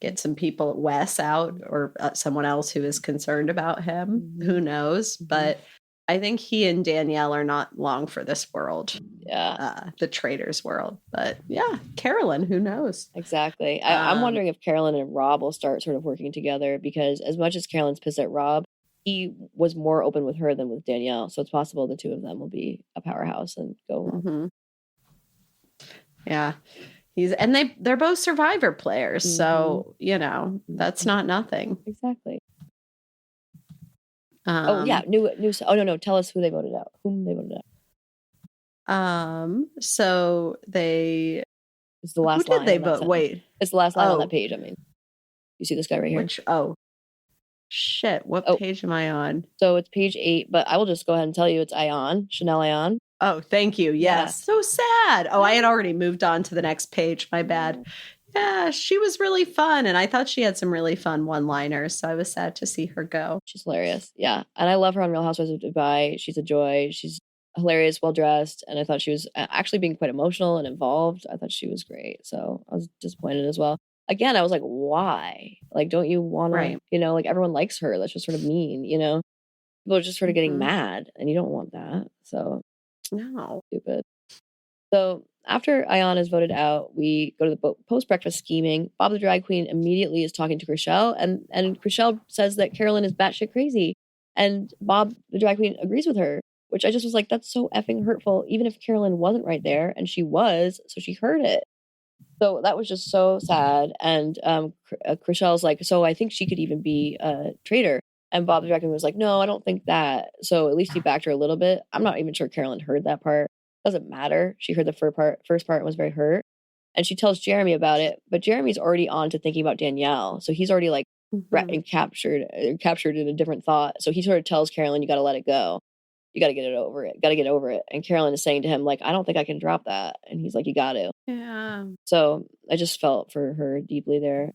get some people at Wes out, or someone else who is concerned about him. Who knows? But I think he and Danielle are not long for this world. Yeah. The Traitors world. But yeah, Carolyn, who knows? Exactly. I'm wondering if Carolyn and Rob will start sort of working together, because as much as Carolyn's pissed at Rob, he was more open with her than with Danielle. So it's possible the two of them will be a powerhouse and go along. Yeah. They're both Survivor players, so that's not nothing. Exactly. No. Tell us who they voted out. Whom they voted out. So they. It's the last line. Who did they vote? Wait, it's the last line on that page. I mean, you see this guy right here. Shit! What page am I on? So it's page 8, but I will just go ahead and tell you it's Ayan, Chanel Ayan. Oh, thank you. Yes. Yeah. So sad. Oh, I had already moved on to the next page. My bad. Yeah, she was really fun. And I thought she had some really fun one-liners. So I was sad to see her go. She's hilarious. Yeah. And I love her on Real Housewives of Dubai. She's a joy. She's hilarious, well-dressed. And I thought she was actually being quite emotional and involved. I thought she was great. So I was disappointed as well. Again, I was like, why? Like, don't you want to, like everyone likes her. That's just sort of mean, People are just sort of getting mad, and you don't want that. So. No. Stupid. So after Ayan is voted out, we go to the post-breakfast scheming. Bob the drag queen immediately is talking to Chrishell, and Chrishell says that Carolyn is batshit crazy. And Bob the drag queen agrees with her, which I just was like, that's so effing hurtful, even if Carolyn wasn't right there, and she was, so she heard it. So that was just so sad. And Chrishell's like, so I think she could even be a traitor. And Bob the drag queen was like, no, I don't think that. So at least he backed her a little bit. I'm not even sure Carolyn heard that part. Doesn't matter. She heard the first part and was very hurt. And she tells Jeremy about it. But Jeremy's already on to thinking about Danielle. So he's already like captured in a different thought. So he sort of tells Carolyn, you got to let it go. You got to get it over it. Got to get over it. And Carolyn is saying to him, like, I don't think I can drop that. And he's like, you got to. Yeah. So I just felt for her deeply there.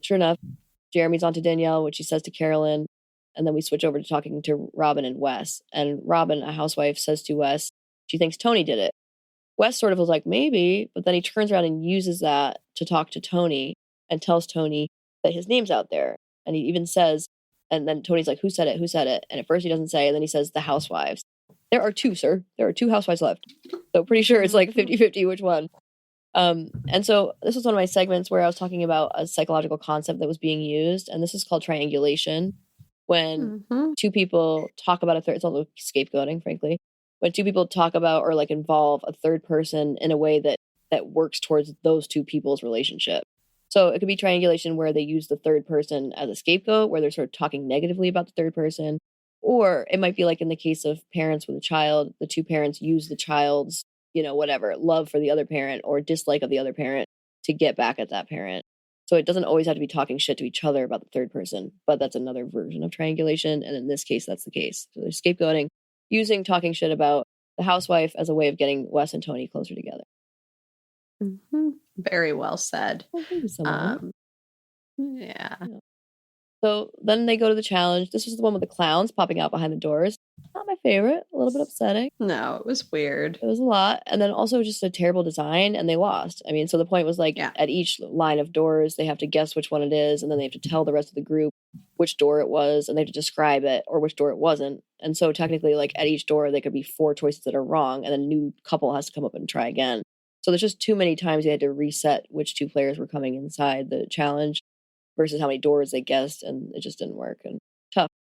Sure enough, Jeremy's on to Danielle, which he says to Carolyn. And then we switch over to talking to Robin and Wes. And Robin, a housewife, says to Wes, she thinks Tony did it. Wes sort of was like, maybe. But then he turns around and uses that to talk to Tony and tells Tony that his name's out there. And he even says, and then Tony's like, who said it? Who said it? And at first he doesn't say. And then he says, the housewives. There are 2, sir. There are 2 housewives left. So pretty sure it's like 50-50 which one. And so this was one of my segments where I was talking about a psychological concept that was being used, and this is called triangulation. When two people talk about a third, it's all scapegoating, frankly. When two people talk about or like involve a third person in a way that works towards those two people's relationship. So it could be triangulation where they use the third person as a scapegoat, where they're sort of talking negatively about the third person. Or it might be like in the case of parents with a child, the two parents use the child's, whatever, love for the other parent or dislike of the other parent to get back at that parent. So it doesn't always have to be talking shit to each other about the third person, but that's another version of triangulation. And in this case, that's the case. So they're scapegoating, using talking shit about the housewife as a way of getting Wes and Tony closer together. Very well said. Well, thank you so much. Yeah. So then they go to the challenge. This was the one with the clowns popping out behind the doors. Not my favorite. A little bit upsetting. No, it was weird. It was a lot. And then also just a terrible design, and they lost. I mean, so the point was like at each line of doors, they have to guess which one it is, and then they have to tell the rest of the group which door it was, and they have to describe it or which door it wasn't. And so technically, like at each door, there could be 4 choices that are wrong, and then a new couple has to come up and try again. So there's just too many times they had to reset which 2 players were coming inside the challenge versus how many doors they guessed, and it just didn't work. And tough.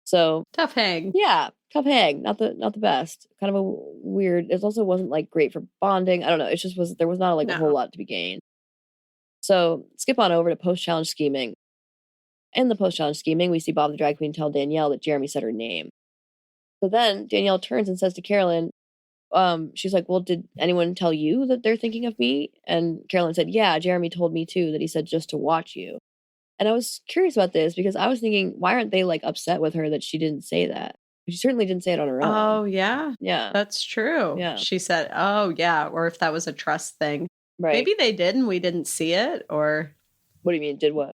So tough hang. Yeah, tough hang. Not the best. Kind of a weird. It also wasn't like great for bonding. I don't know. It just was. There was not like a whole lot to be gained. So skip on over to post challenge scheming. In the post challenge scheming, we see Bob the drag queen tell Danielle that Jeremy said her name. So then Danielle turns and says to Carolyn, she's like, well, did anyone tell you that they're thinking of me? And Carolyn said, yeah, Jeremy told me too, that he said just to watch you. And I was curious about this because I was thinking, why aren't they like upset with her that she didn't say that? She certainly didn't say it on her own. Oh, yeah. Yeah. That's true. Yeah. She said, oh, yeah. Or if that was a trust thing. Right. Maybe they did and we didn't see it. Or what do you mean? Did what?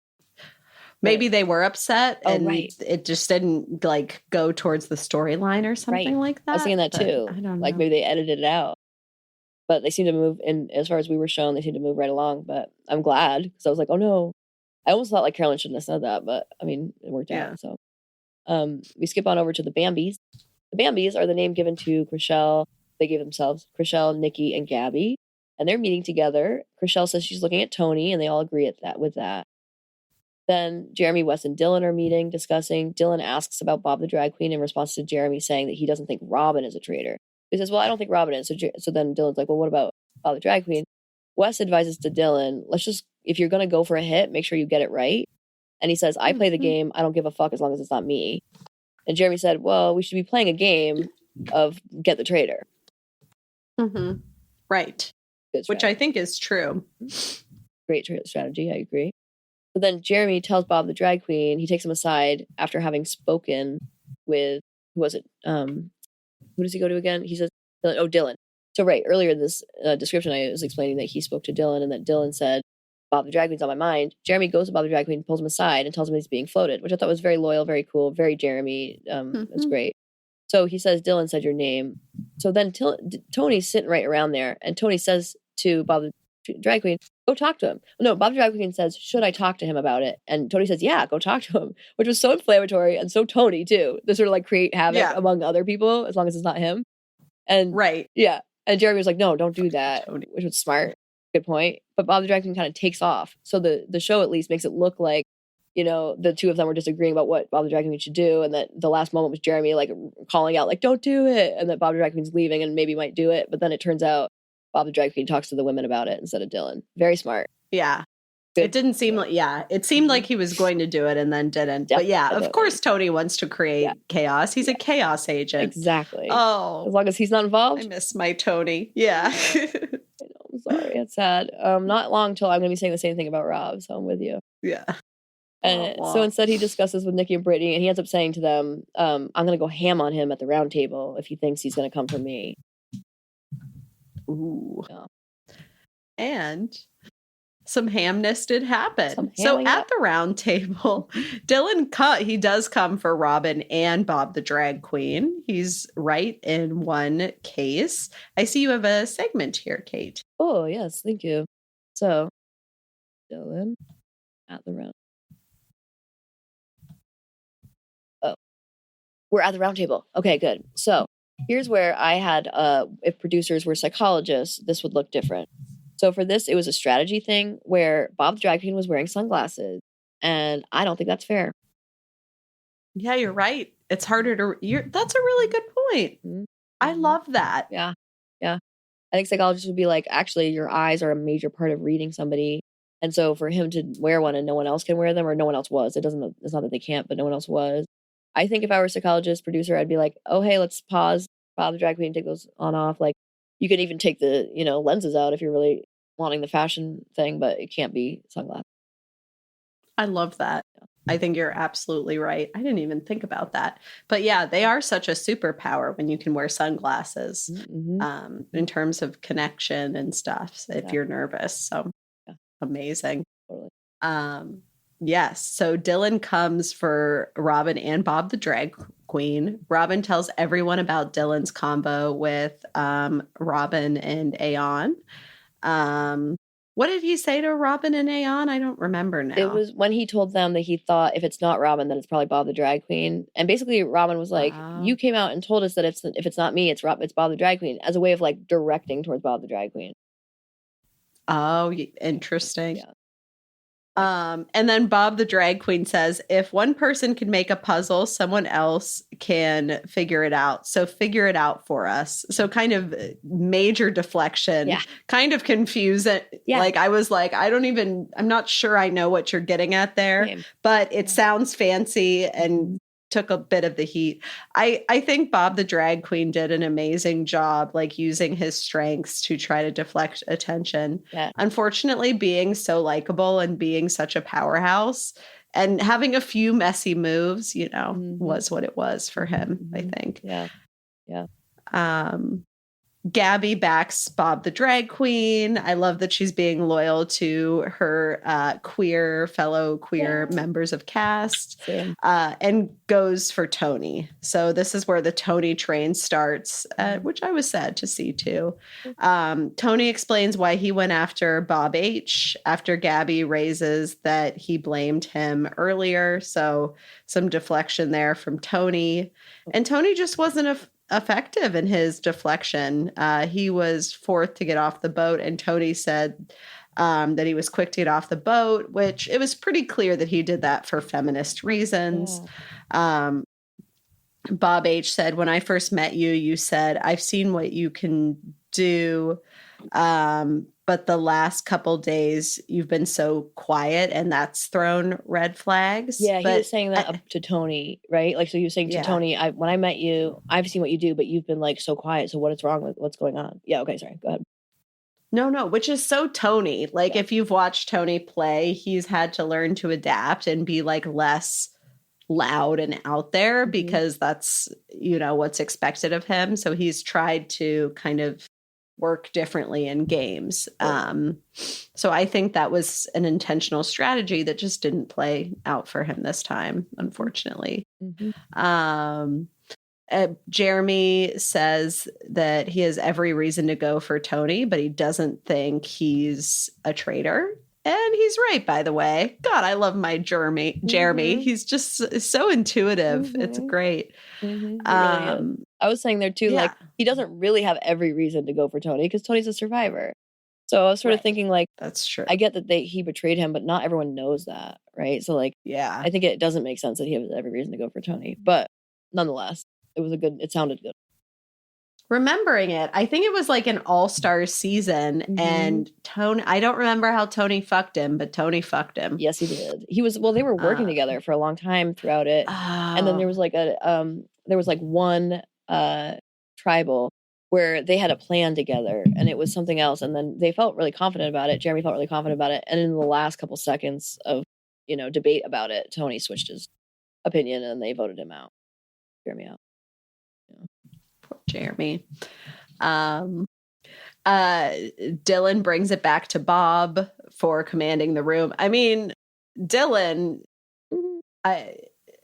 Maybe they were upset and it just didn't like go towards the storyline or something like that. I was thinking that too. I don't know. Like maybe they edited it out. But they seem to move in, as far as we were shown, they seem to move right along. But I'm glad because I was like, oh no. I almost thought like Carolyn shouldn't have said that, but I mean, it worked out. So we skip on over to the Bambis. The Bambis are the name given to Chrishell. They gave themselves Chrishell, Nikki, and Gabby. And they're meeting together. Chrishell says she's looking at Tony, and they all agree with that. Then Jeremy, Wes, and Dylan are meeting, discussing. Dylan asks about Bob the drag queen in response to Jeremy saying that he doesn't think Robin is a traitor. He says, well, I don't think Robin is. So then Dylan's like, well, what about Bob the drag queen? Wes advises to Dylan, if you're going to go for a hit, make sure you get it right. And he says, I play the game. I don't give a fuck as long as it's not me. And Jeremy said, well, we should be playing a game of get the traitor. Mm-hmm. Right. Which I think is true. Great strategy. I agree. But then Jeremy tells Bob the drag queen, he takes him aside after having spoken with, who was it? Who does he go to again? He says, Dylan. So earlier in this description, I was explaining that he spoke to Dylan and that Dylan said, Bob the drag queen's on my mind. Jeremy goes to Bob the drag queen, pulls him aside and tells him he's being floated, which I thought was very loyal, very cool, very Jeremy. It's great. So he says, Dylan said your name. So then Tony's sitting right around there, and Tony says to Bob the drag queen, go talk to him. No, Bob the drag queen says, should I talk to him about it? And Tony says, yeah, go talk to him, which was so inflammatory and so Tony too. To sort of like create havoc among other people as long as it's not him. And yeah. And Jeremy was like, no, don't do that, which was smart. Good point. But Bob the drag queen kind of takes off. So the show at least makes it look like, the two of them were disagreeing about what Bob the drag queen should do. And that the last moment was Jeremy like calling out like, don't do it. And that Bob the drag queen's leaving and maybe might do it. But then it turns out Bob the drag queen talks to the women about it instead of Dylan. Very smart. Yeah. Good. It didn't seem like, it seemed like he was going to do it and then didn't. But of course, Tony wants to create chaos. He's a chaos agent. Exactly. Oh. As long as he's not involved. I miss my Tony. Yeah. I know, I'm sorry. It's sad. Not long till I'm going to be saying the same thing about Rob. So I'm with you. Yeah. And so instead he discusses with Nikki and Brittany and he ends up saying to them, I'm going to go ham on him at the round table if he thinks he's going to come for me. Ooh. Yeah. And some hamness did happen. So at the round table, Dylan he does come for Robin and Bob the drag queen. He's right in one case. I see you have a segment here, Kate. Oh, yes. Thank you. So Dylan at the round. Oh, we're at the round table. Okay, good. So here's where I had, if producers were psychologists, this would look different. So for this, it was a strategy thing where Bob the drag queen was wearing sunglasses. And I don't think that's fair. Yeah, you're right. It's harder to, that's a really good point. Mhm. I love that. Yeah. Yeah. I think psychologists would be like, actually, your eyes are a major part of reading somebody. And so for him to wear one and no one else can wear them, or no one else was, it's not that they can't, but no one else was. I think if I were a psychologist producer, I'd be like, oh, hey, let's pause Bob the drag queen, take those on off. Like, you could even take the, lenses out if you're really wanting the fashion thing, but it can't be sunglasses. I love that. I think you're absolutely right. I didn't even think about that. But yeah, they are such a superpower when you can wear sunglasses in terms of connection and stuff if you're nervous. So amazing. Totally. Yes. So Dylan comes for Robin and Bob the drag queen. Robin tells everyone about Dylan's combo with Robin and Aeon. What did he say to Robin and Aeon? I don't remember now. It was when he told them that he thought if it's not Robin, then it's probably Bob the drag queen. And basically Robin was like, you came out and told us that if it's not me, it's Bob the drag queen, as a way of like directing towards Bob the drag queen. Oh, interesting. Yeah. And then Bob the drag queen says, if one person can make a puzzle, someone else can figure it out. So figure it out for us. So kind of major deflection, kind of confusing. Yeah. Like I was like, I'm not sure I know what you're getting at there, but it sounds fancy and took a bit of the heat. I think Bob the drag queen did an amazing job, like using his strengths to try to deflect attention. Yeah. Unfortunately, being so likable and being such a powerhouse and having a few messy moves, was what it was for him, I think. Yeah. Yeah. Gabby backs Bob the drag queen. I love that she's being loyal to her fellow queer members of cast, and goes for Tony. So this is where the Tony train starts, which I was sad to see too. Tony explains why he went after Bob H. after Gabby raises that he blamed him earlier. So some deflection there from Tony. And Tony just wasn't effective in his deflection. He was fourth to get off the boat, and Tony said that he was quick to get off the boat, which it was pretty clear that he did that for feminist reasons. Yeah. Bob H. said, when I first met you, you said, I've seen what you can do. But the last couple days you've been so quiet, and that's thrown red flags. Yeah, he was saying that up to Tony, right? Like, so he was saying to Tony, when I met you, I've seen what you do, but you've been like so quiet. So what is wrong with what's going on? Yeah. Okay. Sorry. Go ahead. No, which is so Tony. Like if you've watched Tony play, he's had to learn to adapt and be like less loud and out there because that's, what's expected of him. So he's tried to kind of work differently in games. So I think that was an intentional strategy that just didn't play out for him this time, unfortunately. Jeremy says that he has every reason to go for Tony, but he doesn't think he's a traitor. And he's right, by the way. God, I love my Jeremy. He's just so intuitive. It's great. Really I was saying there too, like he doesn't really have every reason to go for Tony because Tony's a survivor. So I was sort of thinking like, that's true. I get that he betrayed him, but not everyone knows that, right? So like, I think it doesn't make sense that he has every reason to go for Tony, but nonetheless, it sounded good. Remembering it, I think it was like an all-star season, and Tony, I don't remember how Tony fucked him, but Tony fucked him. Yes, he did. They were working together for a long time throughout it. And then there was like one tribal where they had a plan together and it was something else. And then they felt really confident about it. Jeremy felt really confident about it. And in the last couple seconds of, debate about it, Tony switched his opinion and they voted him out. Jeremy out. Poor Jeremy. Dylan brings it back to Bob for commanding the room. I mean, Dylan,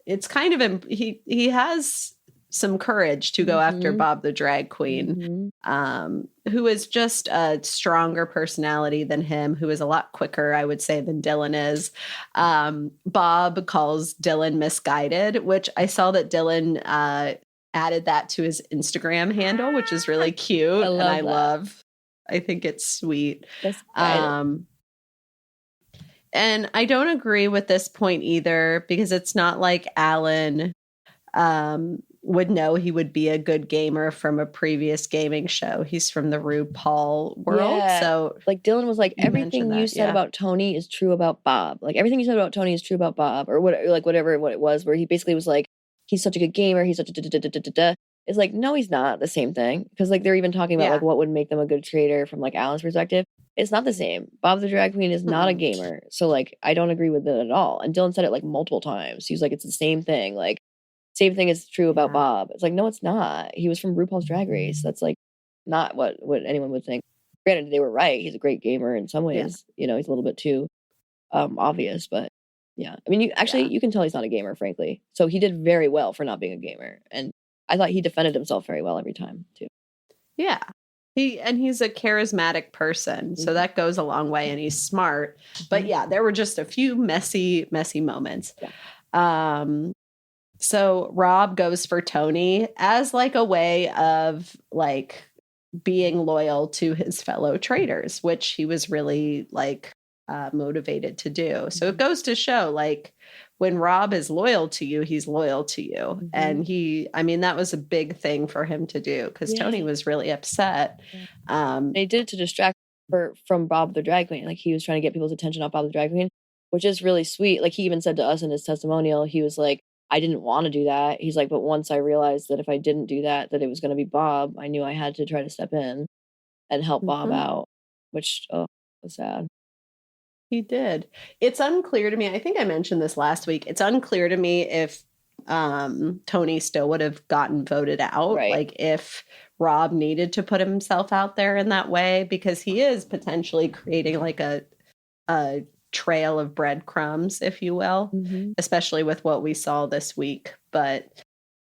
it's kind of, he has some courage to go after Bob the drag queen, who is just a stronger personality than him, who is a lot quicker, I would say, than Dylan is. Bob calls Dylan misguided, which I saw that Dylan added that to his Instagram handle, which is really cute. I love I think it's sweet. That's And I don't agree with this point either, because it's not like Alan would know he would be a good gamer from a previous gaming show. He's from the RuPaul world. Yeah. So like Dylan was like, you everything mentioned you that, said yeah. about Tony is true about Bob. Like everything you said about Tony is true about Bob, or what, like whatever what it was, where he basically was like, he's such a good gamer, he's such a da-da-da-da-da-da. It's like, no, he's not the same thing. Because like they're even talking about Yeah. like what would make them a good trader from like Alan's perspective. It's not the same. Bob the drag queen is not a gamer. So like I don't agree with it at all. And Dylan said it like multiple times. He was like, it's the same thing. Like same thing is true about Bob. It's like, no, it's not. He was from RuPaul's Drag Race. That's like not what anyone would think. Granted, they were right. He's a great gamer in some ways. You know, he's a little bit too obvious, but yeah. I mean, you can tell he's not a gamer, frankly. So he did very well for not being a gamer. And I thought he defended himself very well every time, too. Yeah. He's a charismatic person, so that goes a long way, and he's smart. But yeah, there were just a few messy moments. Yeah. So Rob goes for Tony as like a way of like being loyal to his fellow traitors, which he was really like motivated to do. So it goes to show like when Rob is loyal to you, he's loyal to you. And that was a big thing for him to do, because Tony was really upset. They did it to distract from Bob the drag queen. Like he was trying to get people's attention off Bob the drag queen, which is really sweet. Like he even said to us in his testimonial, he was like, I didn't want to do that. He's like, but once I realized that if I didn't do that, that it was going to be Bob, I knew I had to try to step in and help Bob out, which was sad. He did. It's unclear to me. I think I mentioned this last week. It's unclear to me if Tony still would have gotten voted out. Right. Like if Rob needed to put himself out there in that way, because he is potentially creating like a trail of breadcrumbs, if you will, especially with what we saw this week. But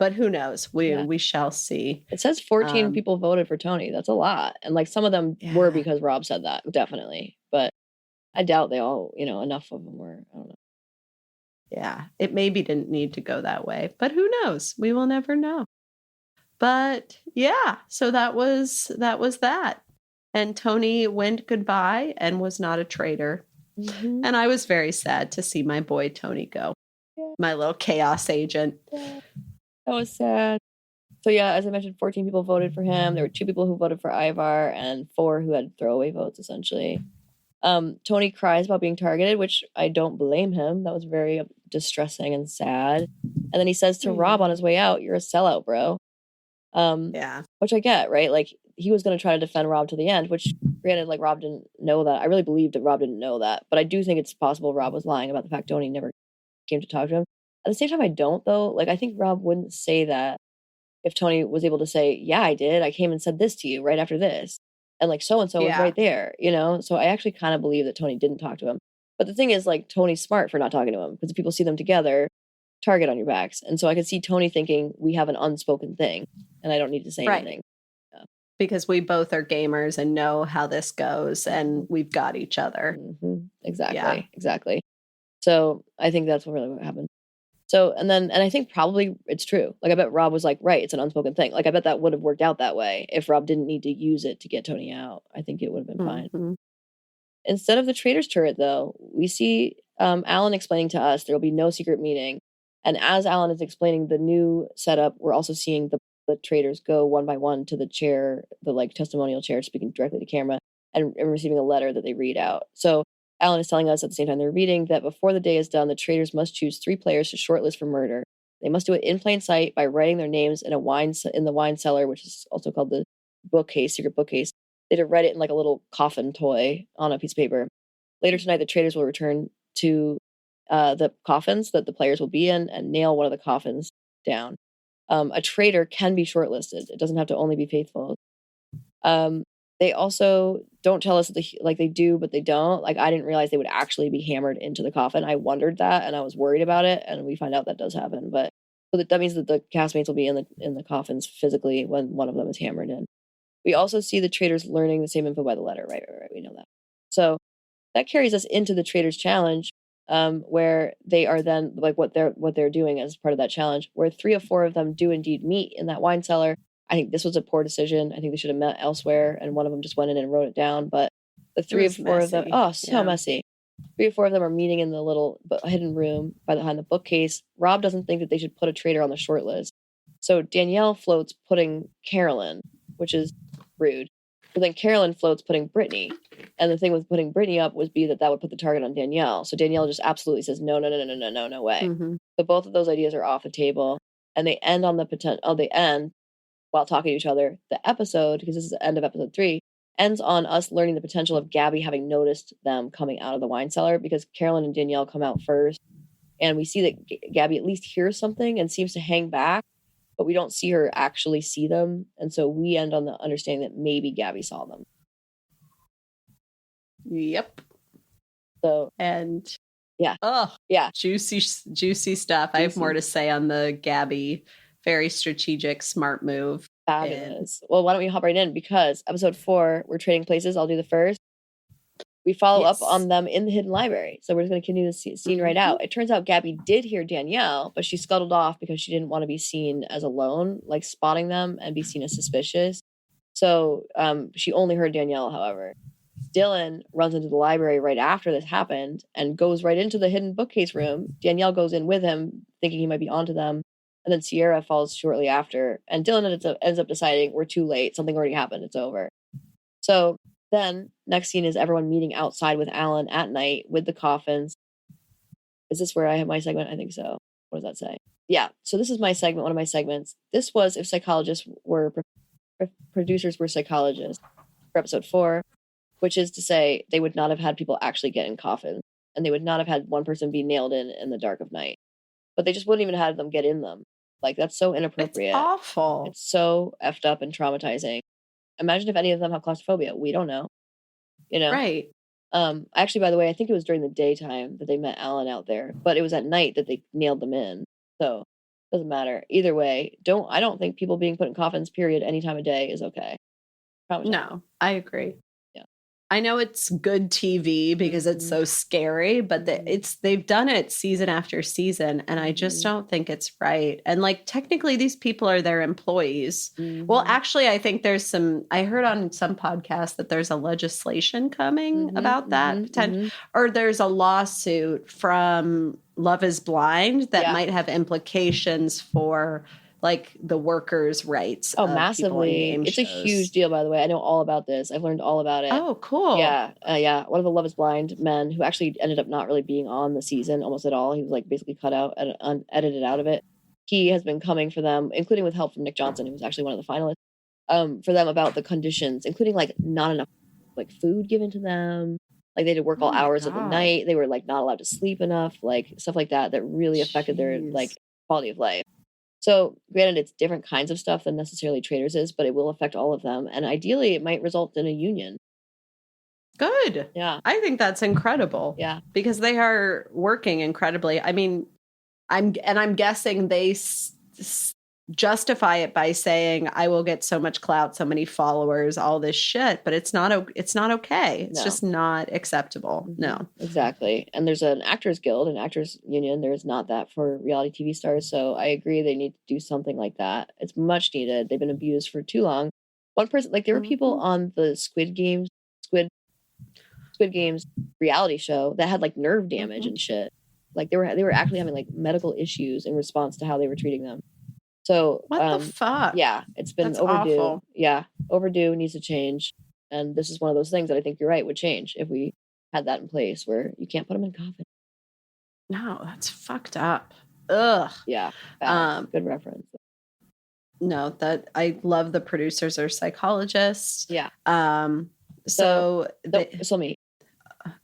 who knows? We shall see. It says 14 people voted for Tony. That's a lot. And like some of them were because Rob said that, definitely. But I doubt they all, enough of them were. I don't know. Yeah, it maybe didn't need to go that way, but who knows? We will never know. But yeah, so that was that. And Tony went goodbye and was not a traitor. And I was very sad to see my boy Tony go. Yeah. My little chaos agent. Yeah. That was sad. So yeah, as I mentioned, 14 people voted for him. There were 2 people who voted for Ivar and 4 who had throwaway votes, essentially. Tony cries about being targeted, which I don't blame him. That was very distressing and sad. And then he says to Rob on his way out, "You're a sellout, bro." Which I get, right? Like he was going to try to defend Rob to the end, which granted, like Rob didn't know that. I really believe that Rob didn't know that, but I do think it's possible Rob was lying about the fact Tony never came to talk to him. At the same time, I don't though. Like I think Rob wouldn't say that if Tony was able to say, "Yeah, I did. I came and said this to you right after this." And like so-and-so was right there, So I actually kind of believe that Tony didn't talk to him. But the thing is, like, Tony's smart for not talking to him, because if people see them together, target on your backs. And so I could see Tony thinking, we have an unspoken thing and I don't need to say anything. Yeah. Because we both are gamers and know how this goes and we've got each other. Exactly. So I think that's really what happened. So, and I think probably it's true. Like, I bet Rob was like, right, it's an unspoken thing. Like, I bet that would have worked out that way if Rob didn't need to use it to get Tony out. I think it would have been fine. Instead of the Traitors turret, though, we see Alan explaining to us there will be no secret meeting. And as Alan is explaining the new setup, we're also seeing the Traitors go one by one to the chair, the like testimonial chair, speaking directly to camera and receiving a letter that they read out. So Alan is telling us at the same time they're reading that before the day is done, the Traitors must choose 3 players to shortlist for murder. They must do it in plain sight by writing their names in the wine cellar, which is also called the secret bookcase. They did write it in like a little coffin toy on a piece of paper. Later tonight, the Traitors will return to the coffins that the players will be in and nail one of the coffins down. A traitor can be shortlisted. It doesn't have to only be faithful. They also don't tell us that they do, but they don't. Like, I didn't realize they would actually be hammered into the coffin. I wondered that, and I was worried about it. And we find out that does happen. But so that means that the castmates will be in the coffins physically when one of them is hammered in. We also see the Traitors learning the same info by the letter. Right. We know that. So that carries us into the Traitors challenge, where they are then like what they're doing as part of that challenge, where 3 of 4 of them do indeed meet in that wine cellar. I think this was a poor decision. I think they should have met elsewhere, and one of them just went in and wrote it down. But the 3 or 4 of them, messy. 3 or 4 of them are meeting in the little hidden room behind the bookcase. Rob doesn't think that they should put a traitor on the short list. So Danielle floats putting Carolyn, which is rude. But then Carolyn floats putting Brittany. And the thing with putting Brittany up would be that would put the target on Danielle. So Danielle just absolutely says, no way. Mm-hmm. So both of those ideas are off the table. And they end on the potential, they end while talking to each other. The episode, because this is the end of episode 3, ends on us learning the potential of Gabby having noticed them coming out of the wine cellar, because Carolyn and Danielle come out first. And we see that Gabby at least hears something and seems to hang back, but we don't see her actually see them. And so we end on the understanding that maybe Gabby saw them. Yep. So, and yeah. Oh, yeah. Juicy stuff. I have more to say on the Gabby. Very strategic, smart move. Fabulous. Well, why don't we hop right in? Because episode 4, we're trading places. I'll do the first. We follow up on them in the hidden library. So we're just going to continue the scene right out. It turns out Gabby did hear Danielle, but she scuttled off because she didn't want to be seen as alone, like spotting them and be seen as suspicious. So she only heard Danielle, however. Dylan runs into the library right after this happened and goes right into the hidden bookcase room. Danielle goes in with him, thinking he might be onto them. And then Sierra follows shortly after. And Dylan ends up deciding, we're too late. Something already happened. It's over. So then next scene is everyone meeting outside with Alan at night with the Coffins. Is this where I have my segment? I think so. What does that say? Yeah. So this is my segment, one of my segments. This was if producers were psychologists for episode 4, which is to say they would not have had people actually get in coffins, and they would not have had one person be nailed in the dark of night. But they just wouldn't even have them get in them. Like, that's so inappropriate. It's awful. It's so effed up and traumatizing. Imagine if any of them have claustrophobia. We don't know. You know? Right. Actually, by the way, I think it was during the daytime that they met Alan out there, but it was at night that they nailed them in. So it doesn't matter. Either way, I don't think people being put in coffins, period, any time of day is okay. No, I agree. Yeah. I know it's good TV because it's so scary, but they've done it season after season, and I just don't think it's right. And like, technically these people are their employees. Well, actually, I think I heard on some podcast that there's a legislation coming about that, or there's a lawsuit from Love is Blind that might have implications for like the workers' rights. Oh, massively. It's a huge deal, by the way. I know all about this. I've learned all about it. Oh, cool. Yeah. One of the Love is Blind men who actually ended up not really being on the season almost at all. He was like basically cut out and edited out of it. He has been coming for them, including with help from Nick Johnson, who was actually one of the finalists, for them about the conditions, including like not enough like food given to them. Like they had to work all hours of the night. They were like not allowed to sleep enough, like stuff like that really affected their like quality of life. So granted, it's different kinds of stuff than necessarily Traitors is, but it will affect all of them. And ideally, it might result in a union. Good. Yeah. I think that's incredible. Yeah. Because they are working incredibly. I mean, I'm guessing they justify it by saying, I will get so much clout, so many followers, all this shit, but it's not okay. It's just not acceptable. No. Exactly. And there's an actors guild, an actors union. There's not that for reality TV stars. So I agree they need to do something like that. It's much needed. They've been abused for too long. One person, like there were people on the Squid Games reality show that had like nerve damage and shit. Like they were actually having like medical issues in response to how they were treating them. So what the fuck? Yeah, it's been That's overdue. Awful. Yeah, overdue, needs to change. And this is one of those things that I think you're right would change if we had that in place where you can't put them in coffins. No, that's fucked up. Ugh. Yeah. Good reference. No, that I love the producers are psychologists. Yeah. So me.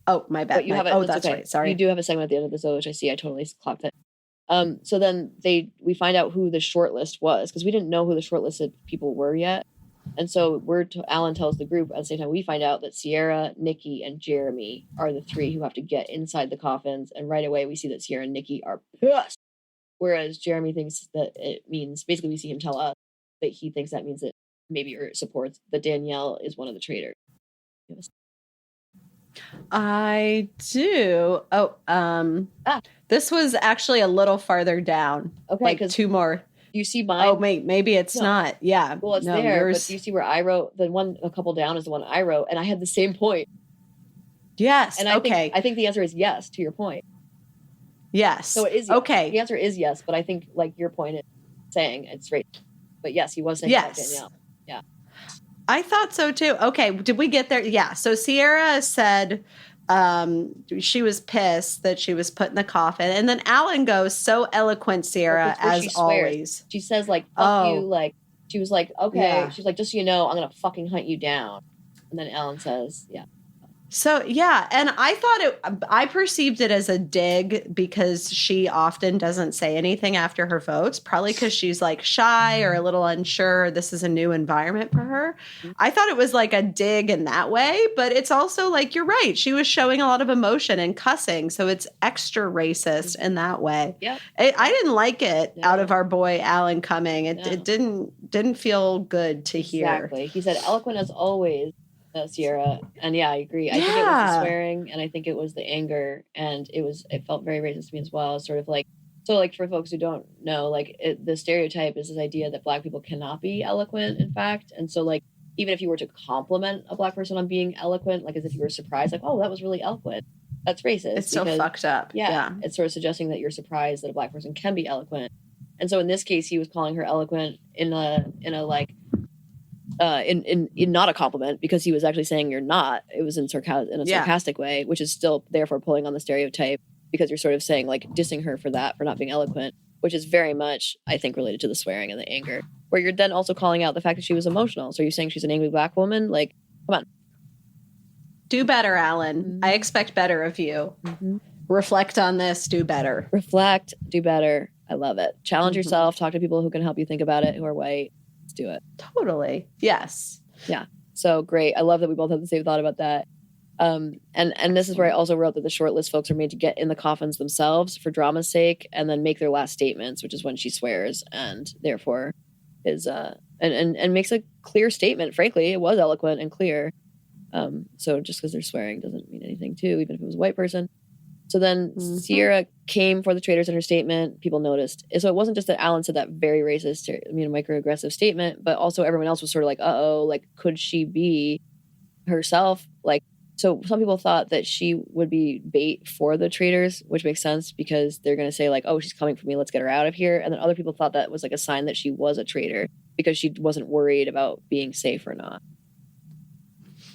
Oh, my bad. But you have it. Oh, that's okay. Right. Sorry. You do have a segment at the end of this, which I see. I totally clocked it. So then we find out who the shortlist was because we didn't know who the shortlisted people were yet. And so Alan tells the group at the same time we find out that Sierra, Nikki, and Jeremy are the 3 who have to get inside the coffins. And right away we see that Sierra and Nikki are pissed. Whereas Jeremy thinks that it means, basically we see him tell us that he thinks that means that maybe or supports that Danielle is one of the traitors. I do. Oh, this was actually a little farther down. Okay, like 2 more You see mine? Oh, maybe it's not. Yeah. Well, it's there, yours... but do you see where I wrote? The one a couple down is the one I wrote, and I had the same point. Yes. And I think the answer is yes to your point. Yes. So it is yes. Okay. The answer is yes, but I think like your point is saying it's right. But yes, he was saying about Danielle. Yeah. I thought so too. Okay. Did we get there? Yeah. So Sierra said she was pissed that she was put in the coffin. And then Alan goes, so eloquent, Sierra, as always. She says like, fuck you. Like, she was like, okay. Yeah. She's like, just so you know, I'm going to fucking hunt you down. And then Alan says, yeah. So, yeah, and I perceived it as a dig because she often doesn't say anything after her votes, probably because she's like shy or a little unsure. This is a new environment for her. I thought it was like a dig in that way, but it's also like, you're right. She was showing a lot of emotion and cussing. So it's extra racist in that way. Yeah, I didn't like it out of our boy Alan coming. It didn't feel good to hear. Exactly. He said, eloquent as always. Sierra, and yeah, I agree. I think it was the swearing, and I think it was the anger, and it felt very racist to me as well. Sort of like, so like for folks who don't know, like the stereotype is this idea that Black people cannot be eloquent, in fact, and so like even if you were to compliment a Black person on being eloquent, like as if you were surprised, like, oh, that was really eloquent, that's racist. It's so fucked up. Yeah, it's sort of suggesting that you're surprised that a Black person can be eloquent, and so in this case, he was calling her eloquent in a like. In not a compliment, because he was actually saying you're not. It was in a sarcastic way, which is still therefore pulling on the stereotype, because you're sort of saying like dissing her for not being eloquent, which is very much, I think, related to the swearing and the anger, where you're then also calling out the fact that she was emotional. So you're saying she's an angry Black woman? Like, come on. Do better, Alan. Mm-hmm. I expect better of you. Mm-hmm. Reflect on this. Do better. Reflect. Do better. I love it. Challenge yourself. Talk to people who can help you think about it, who are white. Do it. Totally. Yes. Yeah. So great. I love that we both have the same thought about that. And this is where I also wrote that the shortlist folks are made to get in the coffins themselves for drama's sake, and then make their last statements, which is when she swears, and therefore is and makes a clear statement. Frankly, it was eloquent and clear. So just because they're swearing doesn't mean anything too, even if it was a white person. So then Sierra came for the traitors in her statement. People noticed. So it wasn't just that Alan said that very racist, microaggressive statement, but also everyone else was sort of like, uh-oh, like, could she be herself? Like, so some people thought that she would be bait for the traitors, which makes sense because they're going to say like, oh, she's coming for me, let's get her out of here. And then other people thought that was like a sign that she was a traitor because she wasn't worried about being safe or not.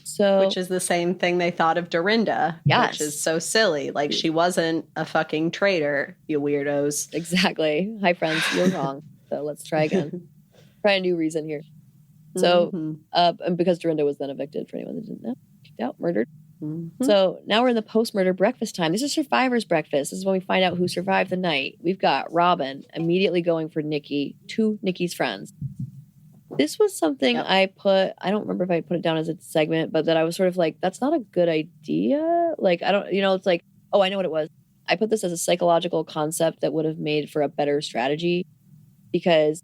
So, which is the same thing they thought of Dorinda, which is so silly. Like, she wasn't a fucking traitor, you weirdos. Exactly. Hi, friends. You're wrong. So let's try again. Try a new reason here. So, and because Dorinda was then evicted, for anyone that didn't know, kicked out, murdered. Mm-hmm. So now we're in the post-murder breakfast time. This is survivor's breakfast. This is when we find out who survived the night. We've got Robin immediately going for Nikki, two Nikki's friends. This was something I don't remember if I put it down as a segment, but that I was sort of like, that's not a good idea. Like, I don't, it's like, oh, I know what it was. I put this as a psychological concept that would have made for a better strategy, because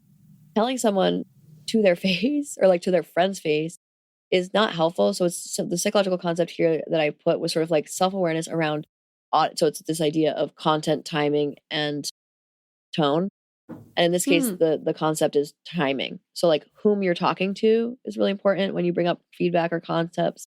telling someone to their face or like to their friend's face is not helpful. So the psychological concept here that I put was sort of like self-awareness around, so it's this idea of content, timing, and tone. And in this case, the concept is timing. So like whom you're talking to is really important when you bring up feedback or concepts.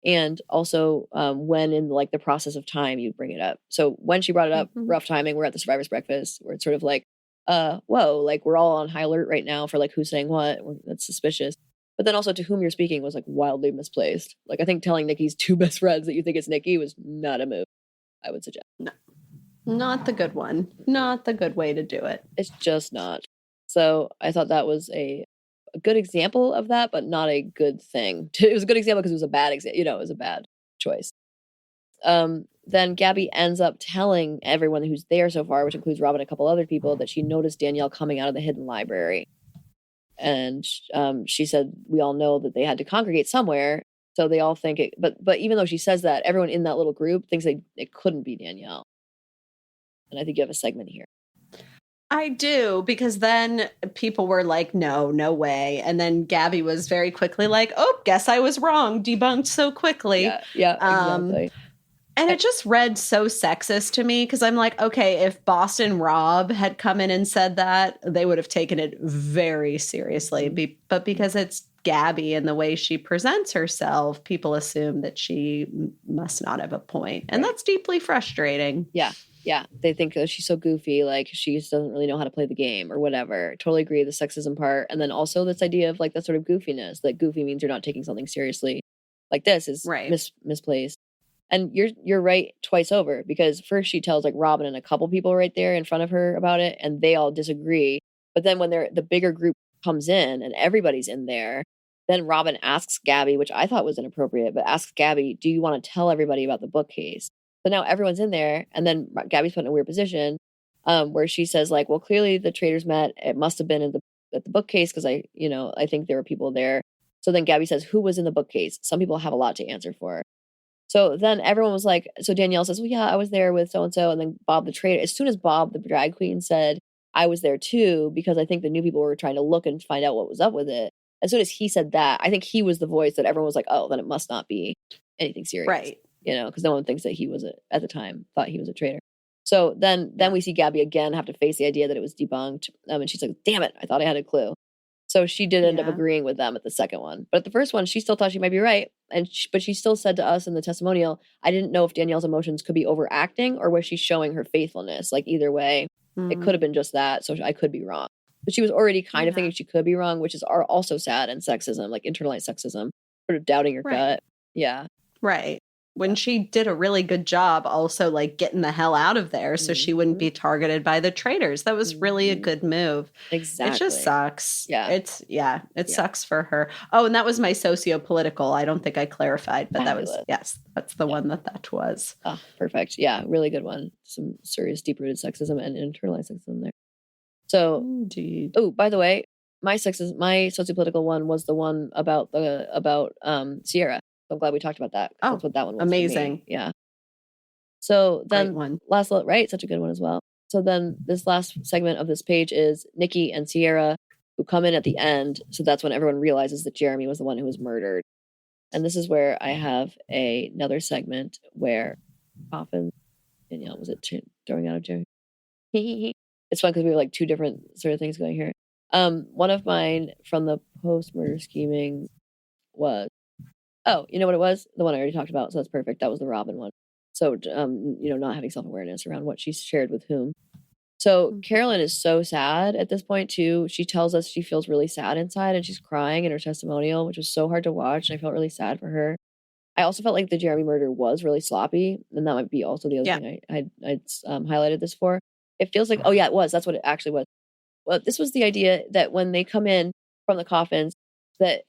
And also when in like the process of time you bring it up. So when she brought it up, rough timing, we're at the survivor's breakfast, where it's sort of like, whoa, like we're all on high alert right now for like who's saying what. That's suspicious. But then also to whom you're speaking was like wildly misplaced. Like I think telling Nikki's two best friends that you think it's Nikki was not a move, I would suggest. No. Not the good one. Not the good way to do it. It's just not. So I thought that was a good example of that, but not a good thing. It was a good example because it was a bad example. It was a bad choice. Then Gabby ends up telling everyone who's there so far, which includes Robin and a couple other people, that she noticed Danielle coming out of the hidden library. And she said, we all know that they had to congregate somewhere. So they all think it, but even though she says that, everyone in that little group thinks it couldn't be Danielle. And I think you have a segment here. I do, because then people were like, no way. And then Gabby was very quickly like, oh, guess I was wrong. Debunked so quickly. Yeah, exactly. And it just read so sexist to me because I'm like, okay, if Boston Rob had come in and said that, they would have taken it very seriously. But because it's Gabby and the way she presents herself, people assume that she must not have a point. And that's deeply frustrating. Yeah. Yeah. They think she's so goofy, like she just doesn't really know how to play the game or whatever. Totally agree, the sexism part. And then also this idea of like that sort of goofiness, that goofy means you're not taking something seriously. Like this is misplaced. And you're right twice over, because first she tells like Robin and a couple people right there in front of her about it, and they all disagree. But then when the bigger group comes in and everybody's in there, then Robin asks Gabby, which I thought was inappropriate, but asks Gabby, do you want to tell everybody about the bookcase? So now everyone's in there, and then Gabby's put in a weird position where she says like, well, clearly the traitors met. It must have been at the bookcase because I think there were people there. So then Gabby says, who was in the bookcase? Some people have a lot to answer for. So then everyone was like, so Danielle says, well, yeah, I was there with so-and-so. And then Bob the traitor, as soon as Bob the drag queen said, I was there too, because I think the new people were trying to look and find out what was up with it. As soon as he said that, I think he was the voice that everyone was like, oh, then it must not be anything serious. Right. Because no one thinks that he was, at the time, thought he was a traitor. So then we see Gabby again have to face the idea that it was debunked. And she's like, damn it, I thought I had a clue. So she did end up agreeing with them at the second one. But at the first one, she still thought she might be right. But she still said to us in the testimonial, I didn't know if Danielle's emotions could be overacting or was she showing her faithfulness. Like either way, it could have been just that. So I could be wrong. But she was already kind of thinking she could be wrong, which is also sad, and sexism, like internalized sexism, sort of doubting your gut. Yeah. Right. When she did a really good job also like getting the hell out of there so she wouldn't be targeted by the traitors. That was really a good move. Exactly. It just sucks. Yeah. It sucks for her. Oh, and that was my socio-political. I don't think I clarified, but that was, that's the one that was. Oh, perfect. Yeah, really good one. Some serious deep-rooted sexism and internalized sexism there. So, indeed. Oh, by the way, my sociopolitical one was the one about Sierra. I'm glad we talked about that. That's what that one was. Amazing. Yeah. So then right? Such a good one as well. So then this last segment of this page is Nikki and Sierra, who come in at the end. So that's when everyone realizes that Jeremy was the one who was murdered. And this is where I have another segment where Coffins, Danielle, was it throwing out of Jeremy? It's fun because we have like two different sort of things going here. One of mine from the post-murder scheming was, oh, you know what it was? The one I already talked about. So that's perfect. That was the Robin one. So, not having self-awareness around what she's shared with whom. So Carolyn is so sad at this point too. She tells us she feels really sad inside and she's crying in her testimonial, which was so hard to watch. And I felt really sad for her. I also felt like the Jeremy murder was really sloppy. And that might be also the other thing I'd highlighted this for. It feels like, oh yeah, it was. That's what it actually was. Well, this was the idea that when they come in from the coffins that,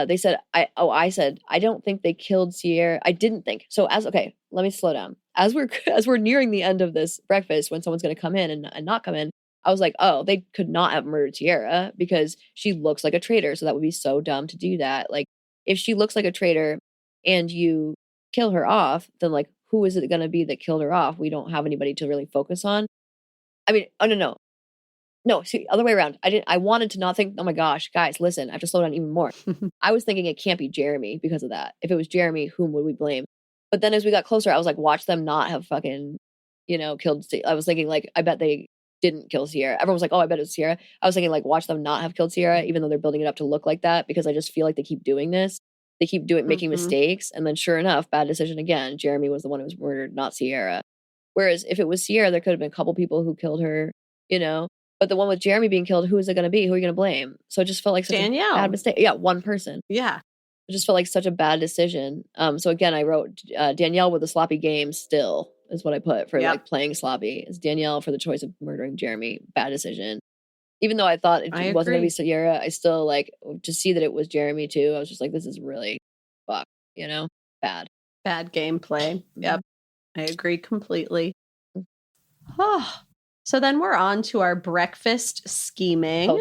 they said, I said, I don't think they killed Sierra. I didn't think. So let me slow down. As we're nearing the end of this breakfast, when someone's going to come in and not come in, I was like, oh, they could not have murdered Sierra because she looks like a traitor. So that would be so dumb to do that. Like if she looks like a traitor and you kill her off, then like, who is it going to be that killed her off? We don't have anybody to really focus on. I mean, oh, no. No, see, other way around. I wanted to not think, oh my gosh, guys, listen, I have to slow down even more. I was thinking it can't be Jeremy because of that. If it was Jeremy, whom would we blame? But then as we got closer, I was like, watch them not have fucking, killed. I was thinking like, I bet they didn't kill Sierra. Everyone was like, oh, I bet it was Sierra. I was thinking like, watch them not have killed Sierra, even though they're building it up to look like that, because I just feel like they keep doing this. They keep making mistakes. And then sure enough, bad decision again. Jeremy was the one who was murdered, not Sierra. Whereas if it was Sierra, there could have been a couple people who killed her, But the one with Jeremy being killed, who is it going to be? Who are you going to blame? So it just felt like such Danielle. a bad mistake. Yeah, one person. Yeah. It just felt like such a bad decision. So again, I wrote Danielle with a sloppy game still is what I put for like playing sloppy. It's Danielle for the choice of murdering Jeremy. Bad decision. Even though I thought it wasn't going to be Sierra, I still like to see that it was Jeremy too. I was just like, this is really fuck, bad. Bad gameplay. Yep. I agree completely. Oh. So then we're on to our breakfast scheming.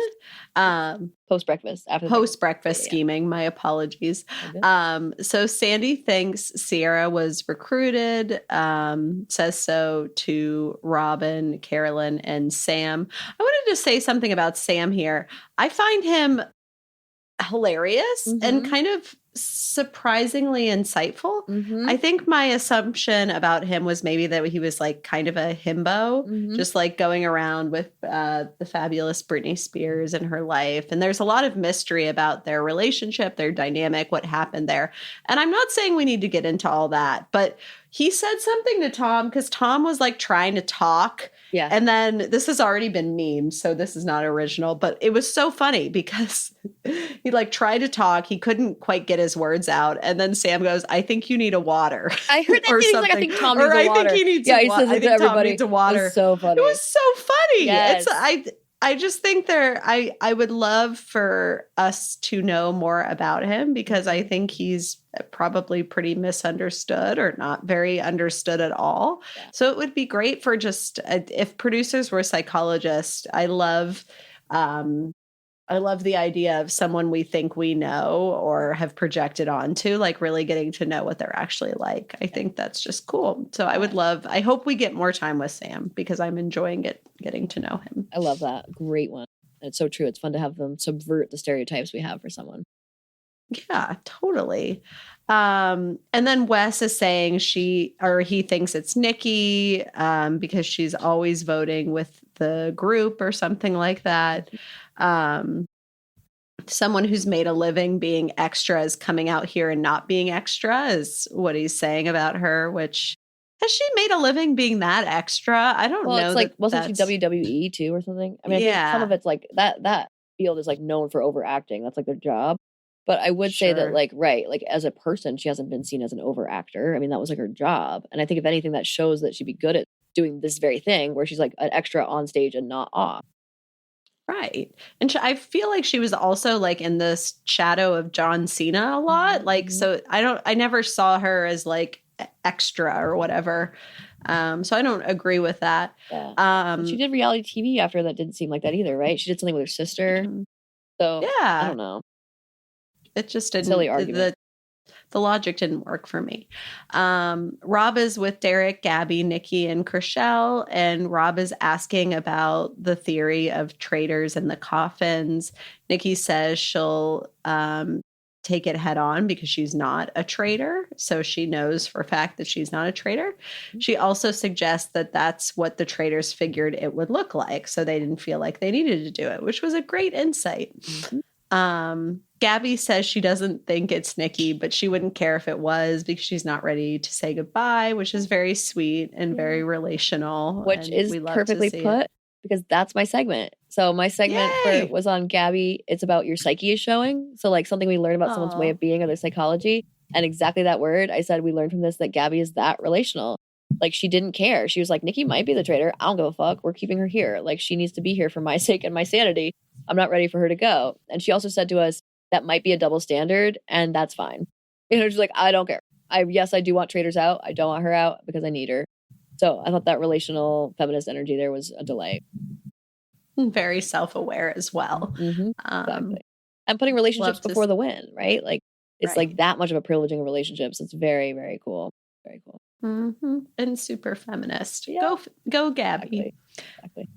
Post-breakfast. After post-breakfast scheming. My apologies. So Sandy thinks Sierra was recruited, says so to Robin, Carolyn, and Sam. I wanted to say something about Sam here. I find him hilarious and kind of surprisingly insightful. Mhm. I think my assumption about him was maybe that he was like kind of a himbo, Mhm. just like going around with the fabulous Britney Spears in her life. And there's a lot of mystery about their relationship, their dynamic, what happened there. And I'm not saying we need to get into all that, but he said something to Tom because Tom was like trying to talk. Yeah. And then this has already been memed, so this is not original, but it was so funny because he like tried to talk. He couldn't quite get his words out. And then Sam goes, I think you need a water. I heard that or too. He's something. like, I think Tom or needs a I water. think he needs Yeah, a he says I it to think Tom everybody. needs a water. It was so funny. It was so funny. Yes. I just think I would love for us to know more about him because I think he's probably pretty misunderstood or not very understood at all. Yeah. So it would be great for just if producers were psychologists. I love the idea of someone we think we know or have projected onto, like really getting to know what they're actually like. I think that's just cool. So I hope we get more time with Sam because I'm enjoying getting to know him. I love that. Great one. It's so true. It's fun to have them subvert the stereotypes we have for someone. Yeah, totally. And then Wes is saying he thinks it's Nikki because she's always voting with the group or something like that. Someone who's made a living being extra is coming out here and not being extra is what he's saying about her, which has she made a living being that extra? I don't know. It's like, wasn't she WWE too or something? I mean, I think some of it's like that field is like known for overacting. That's like their job. But I would say that like, right, like as a person, she hasn't been seen as an overactor. I mean, that was like her job. And I think if anything, that shows that she'd be good at doing this very thing where she's like an extra on stage and not off. Right. And I feel like she was also like in this shadow of John Cena a lot. Like, so I never saw her as like extra or whatever. So I don't agree with that. Yeah. She did reality TV after that didn't seem like that either, right? She did something with her sister. So yeah, I don't know. It just didn't. Silly argument. The logic didn't work for me. Rob is with Derek, Gabby, Nikki, and Chriselle, and Rob is asking about the theory of traitors and the coffins. Nikki says she'll take it head on because she's not a traitor, so she knows for a fact that she's not a traitor. She also suggests that that's what the traitors figured it would look like, so they didn't feel like they needed to do it, which was a great insight. Gabby says she doesn't think it's Nikki, but she wouldn't care if it was because she's not ready to say goodbye, which is very sweet and very relational. Which is perfectly put because that's my segment. So my segment was on Gabby. It's about your psyche is showing. So like something we learn about someone's way of being or their psychology. And exactly that word, I said we learned from this that Gabby is that relational. Like she didn't care. She was like, Nikki might be the traitor. I don't give a fuck. We're keeping her here. Like she needs to be here for my sake and my sanity. I'm not ready for her to go. And she also said to us, that might be a double standard, and that's fine. You know, she's like, I don't care. Yes, I do want traitors out. I don't want her out because I need her. So I thought that relational feminist energy there was a delight. Very self-aware as well. Exactly. And putting relationships before the win, right? Like it's like that much of a privileging of relationships. It's very, very cool. Very cool. And super feminist. Yeah. Go Gabby. Exactly.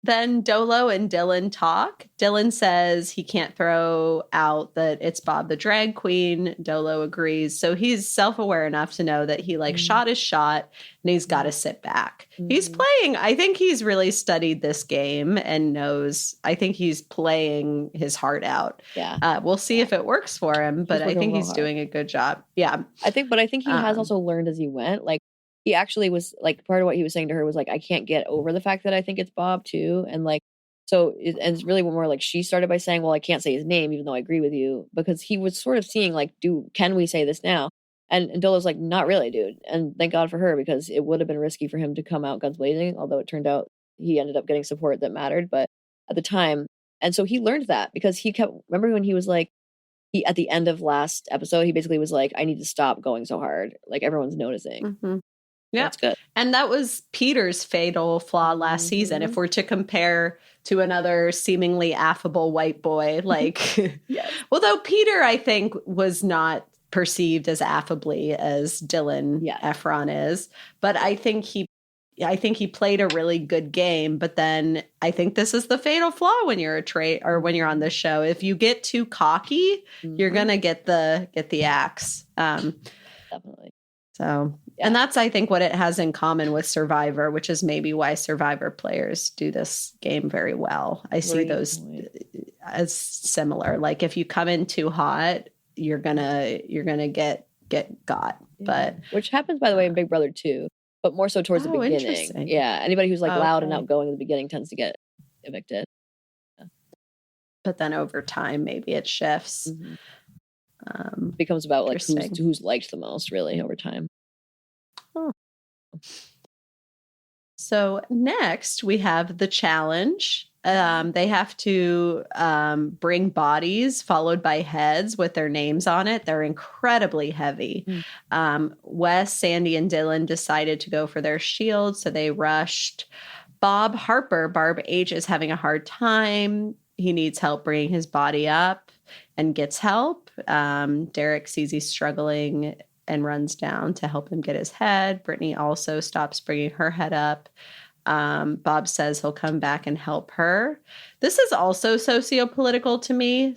Then Dolo and Dylan talk. Dylan says he can't throw out that it's Bob the drag queen. Dolo agrees. So he's self-aware enough to know that he shot his shot and he's got to sit back. He's playing. I think he's really studied this game and knows. I think he's playing his heart out. Yeah. We'll see if it works for him, but I think he's doing a good job. Yeah. I think he has also learned as he went. Like, he actually was like, part of what he was saying to her was like, I can't get over the fact that I think it's Bob too. And like, so it's really more like she started by saying, well, I can't say his name, even though I agree with you, because he was sort of seeing like, can we say this now? And Dolo's like, not really, dude. And thank God for her, because it would have been risky for him to come out guns blazing, although it turned out he ended up getting support that mattered. But at the time, and so he learned that because he kept, remember when he was like, at the end of last episode, he basically was like, I need to stop going so hard. Like everyone's noticing. Yeah, that's good. And that was Peter's fatal flaw last season. If we're to compare to another seemingly affable white boy, like, although Peter, I think, was not perceived as affably as Dylan Efron is, but I think he I think he played a really good game, but then I think this is the fatal flaw when you're or when you're on this show. If you get too cocky, you're gonna get the axe. Definitely. So, Yeah. and that's, I think, what it has in common with Survivor, which is maybe why Survivor players do this game very well. I see those as similar. Like if you come in too hot, you're gonna get got. But which happens, by the way, in Big Brother too, but more so towards the beginning. Interesting. Yeah, anybody who's like loud and outgoing in the beginning tends to get evicted. Yeah. But then over time, maybe it shifts. It becomes about like who's liked the most, really, over time. Oh. So next we have the challenge. They have to bring bodies followed by heads with their names on it. They're incredibly heavy. Wes, Sandy, and Dylan decided to go for their shield, so they rushed. Barb H, is having a hard time. He needs help bringing his body up and gets help. Derek sees he's struggling and runs down to help him get his head. Brittany also stops bringing her head up. Bob says he'll come back and help her. This is also socio-political to me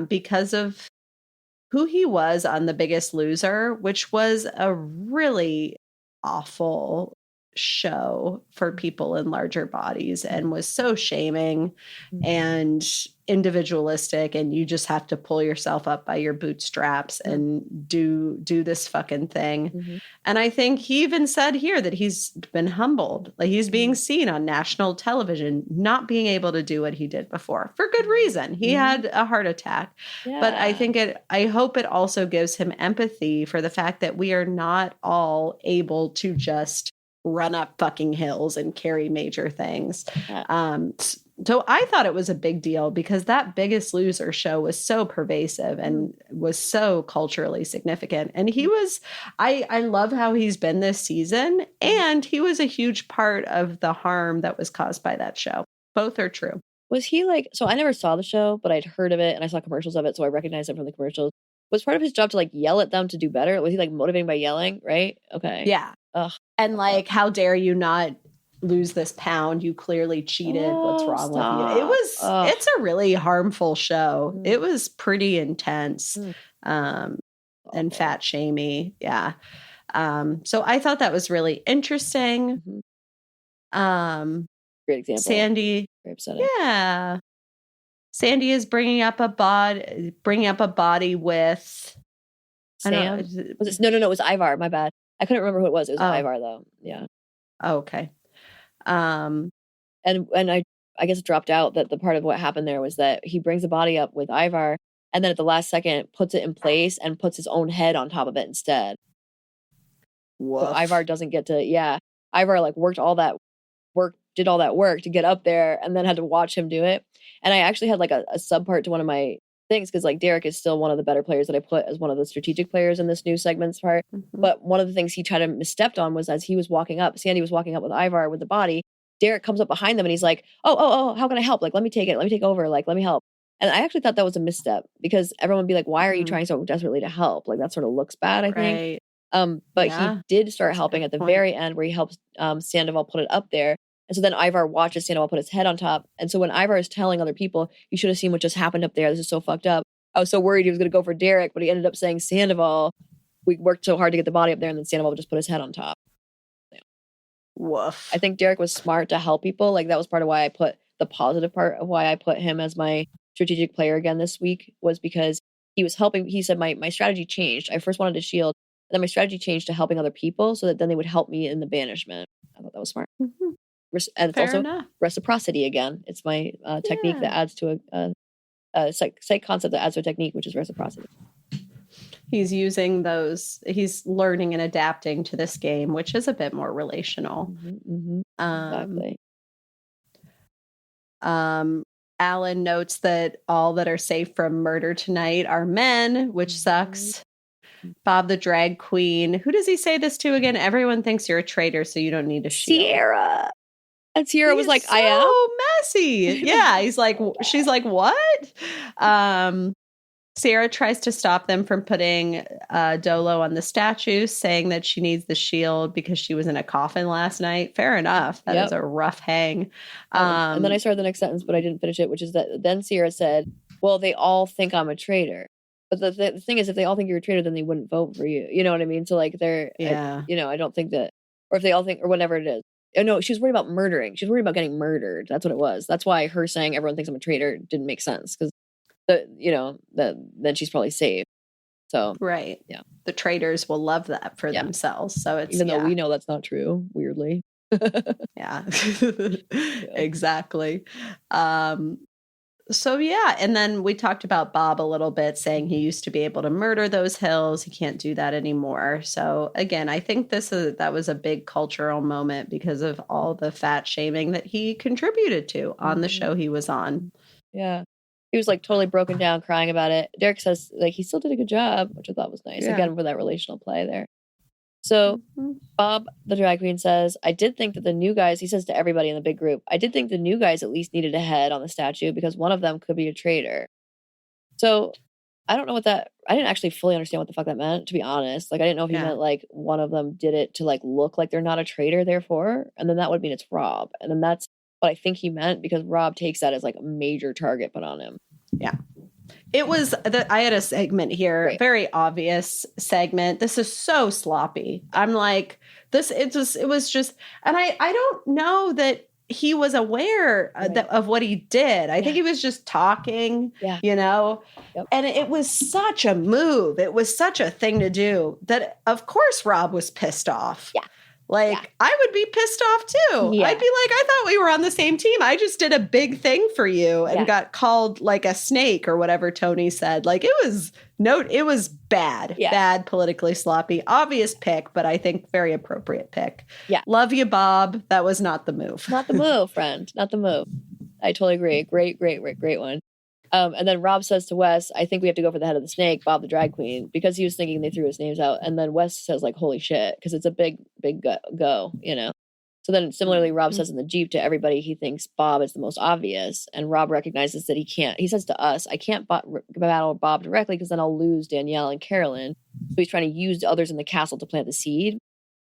because of who he was on The Biggest Loser, which was a really awful show for people in larger bodies and was so shaming and individualistic, and you just have to pull yourself up by your bootstraps and do this fucking thing. And I think he even said here that he's been humbled. Like he's being seen on national television, not being able to do what he did before for good reason. He had a heart attack. But I think I hope it also gives him empathy for the fact that we are not all able to just run up fucking hills and carry major things. So I thought it was a big deal because that Biggest Loser show was so pervasive and was so culturally significant. And he was, I love how he's been this season, and he was a huge part of the harm that was caused by that show. Both are true. Was he like, so I never saw the show, but I'd heard of it and I saw commercials of it, so I recognized it from the commercials. Was part of his job to like yell at them to do better? Was he like motivating by yelling, right? Okay. Yeah. Ugh. And like, how dare you not lose this pound? You clearly cheated. What's wrong with you? It's a really harmful show. It was pretty intense and fat shamey. Yeah. So I thought that was really interesting. Great example. Sandy. Very upsetting. Yeah. Sandy is bringing up a body with Sam. Was it? No. It was Ivar. My bad. I couldn't remember who it was. It was Ivar though. Yeah. Oh, okay. And I guess it dropped out that the part of what happened there was that he brings the body up with Ivar and then at the last second puts it in place and puts his own head on top of it instead. So Ivar doesn't get to, Ivar like did all that work to get up there and then had to watch him do it. And I actually had like a subpart to one of my things because like Derek is still one of the better players that I put as one of the strategic players in this new segments part. But one of the things he tried to misstepped on was as he was walking up, Sandy was walking up with Ivar with the body, Derek comes up behind them and he's like, oh, how can I help? Like, let me take it. Let me take over. Like, let me help. And I actually thought that was a misstep because everyone would be like, why are you trying so desperately to help? Like that sort of looks bad, I think. But he did start helping at the very end where he helps Sandoval put it up there. And so then Ivar watches Sandoval put his head on top. And so when Ivar is telling other people, you should have seen what just happened up there. This is so fucked up. I was so worried he was going to go for Derek, but he ended up saying Sandoval. We worked so hard to get the body up there, and then Sandoval just put his head on top. Yeah. Woof. I think Derek was smart to help people. Like that was part of why I put the positive part of why I put him as my strategic player again this week was because he was helping. He said my strategy changed. I first wanted to shield, and then my strategy changed to helping other people so that then they would help me in the banishment. I thought that was smart. And it's also reciprocity again. It's my technique that adds to a psych concept that adds to a technique, which is reciprocity. He's using those. He's learning and adapting to this game, which is a bit more relational. Exactly. Alan notes that all that are safe from murder tonight are men, which sucks. Bob the drag queen. Who does he say this to again? Everyone thinks you're a traitor, so you don't need a shield. Sierra. And Sierra was like, I am. So messy. Yeah. He's like, she's like, what? Sierra tries to stop them from putting Dolo on the statue, saying that she needs the shield because she was in a coffin last night. Fair enough. That is a rough hang. And then I started the next sentence, but I didn't finish it, which is that then Sierra said, well, they all think I'm a traitor. But the thing is, if they all think you're a traitor, then they wouldn't vote for you. You know what I mean? So like they're, I don't think that, or if they all think, or whatever it is. Oh, no, she was worried about murdering. She was worried about getting murdered. That's what it was. That's why her saying everyone thinks I'm a traitor didn't make sense, because then she's probably safe. So right, yeah, the traitors will love that for themselves. So it's even though we know that's not true, weirdly. Yeah, exactly. So yeah, and then we talked about Bob a little bit, saying he used to be able to murder those hills. He can't do that anymore. So again, I think that was a big cultural moment because of all the fat shaming that he contributed to on the show he was on. Yeah. He was like totally broken down, crying about it. Derek says like he still did a good job, which I thought was nice. Again, for that relational play there. So Bob, the drag queen, says, I did think that the new guys, he says to everybody in the big group, I did think the new guys at least needed a head on the statue because one of them could be a traitor. So I don't know I didn't actually fully understand what the fuck that meant, to be honest. Like, I didn't know if he meant like one of them did it to like look like they're not a traitor, therefore. And then that would mean it's Rob. And then that's what I think he meant, because Rob takes that as like a major target put on him. Yeah. It was I had a segment here, very obvious segment. This is so sloppy. I'm like, it was just, and I don't know that he was aware of what he did. I think he was just talking, and it was such a move. It was such a thing to do that, of course, Rob was pissed off. Yeah. Like, I would be pissed off too. Yeah. I'd be like, I thought we were on the same team. I just did a big thing for you and got called like a snake or whatever Tony said. Like, it was bad, bad, politically sloppy, obvious pick, but I think very appropriate pick. Yeah. Love you, Bob. That was not the move. Not the move, friend. Not the move. I totally agree. Great one. And then Rob says to Wes, I think we have to go for the head of the snake, Bob the drag queen, because he was thinking they threw his names out. And then Wes says like, holy shit, because it's a big go, So then similarly, Rob says in the Jeep to everybody he thinks Bob is the most obvious. And Rob recognizes that he says to us, I can't battle Bob directly because then I'll lose Danielle and Carolyn. So he's trying to use others in the castle to plant the seed.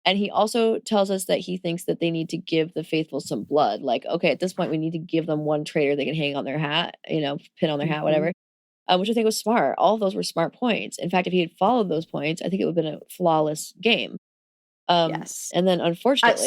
And he also tells us that he thinks that they need to give the faithful some blood. Like, okay, at this point, we need to give them one traitor they can hang on their hat, pin on their hat, whatever, which I think was smart. All of those were smart points. In fact, if he had followed those points, I think it would have been a flawless game. Yes. And then unfortunately,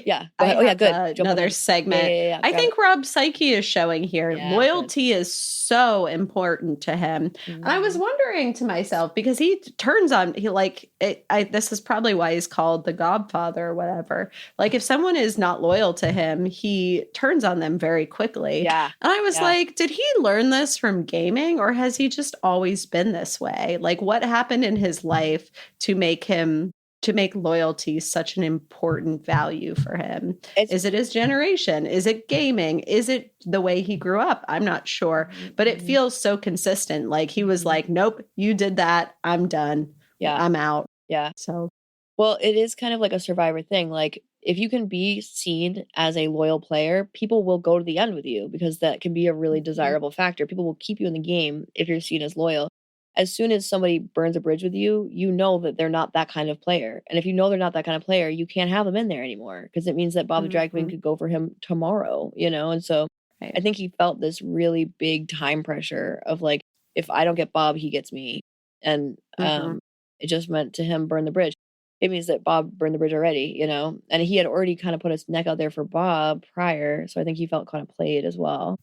good. Another segment. Yeah, I think Rob's psyche is showing here. Yeah, loyalty is so important to him. And I was wondering to myself, because he turns on, this is probably why he's called the Godfather or whatever. Like, if someone is not loyal to him, he turns on them very quickly. Yeah. And I was like, did he learn this from gaming, or has he just always been this way? Like, what happened in his life to make loyalty such an important value for him? Is it his generation? Is it gaming? Is it the way he grew up? I'm not sure, but it feels so consistent. Like, he was like, nope, you did that. I'm done. Yeah. I'm out. Yeah. So, well, it is kind of like a Survivor thing. Like, if you can be seen as a loyal player, people will go to the end with you, because that can be a really desirable factor. People will keep you in the game if you're seen as loyal. As soon as somebody burns a bridge with you, you know that they're not that kind of player. And if you know they're not that kind of player, you can't have them in there anymore, because it means that Bob the drag queen could go for him tomorrow, And so I think he felt this really big time pressure of like, if I don't get Bob, he gets me. And it just meant to him burn the bridge. It means that Bob burned the bridge already, and he had already kind of put his neck out there for Bob prior. So I think he felt kind of played as well.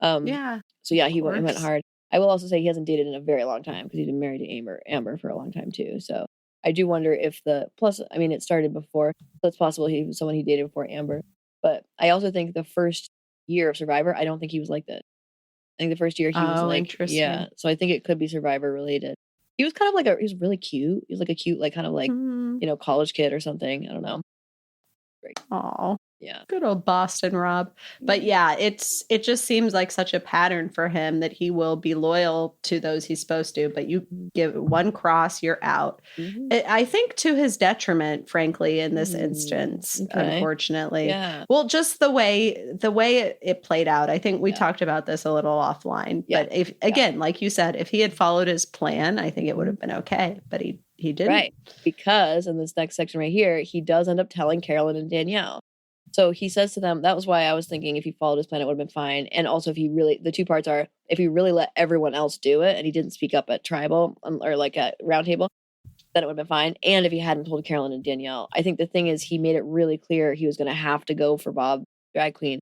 So yeah, he went hard. I will also say he hasn't dated in a very long time, because he's been married to Amber for a long time too. So I do wonder if it started before, so it's possible he was someone he dated before Amber. But I also think the first year of Survivor, I don't think he was like that. I think the first year he was like, interesting. So I think it could be Survivor related. He was kind of like he was really cute. He was like a cute, like kind of like, college kid or something. I don't know. Great. Aw. Yeah. Good old Boston Rob. But yeah, it just seems like such a pattern for him that he will be loyal to those he's supposed to, but you give one cross, you're out. I think to his detriment, frankly, in this instance, unfortunately. Yeah. Well, just the way it played out. I think we talked about this a little offline. Yeah. But if again, like you said, if he had followed his plan, I think it would have been okay. But he didn't. Right. Because in this next section right here, he does end up telling Carolyn and Danielle. So he says to them, that was why I was thinking if he followed his plan, it would have been fine. And also if he really, the two parts are, if he really let everyone else do it and he didn't speak up at tribal or like at round table, then it would have been fine. And if he hadn't told Carolyn and Danielle, I think the thing is he made it really clear he was going to have to go for Bob, drag queen.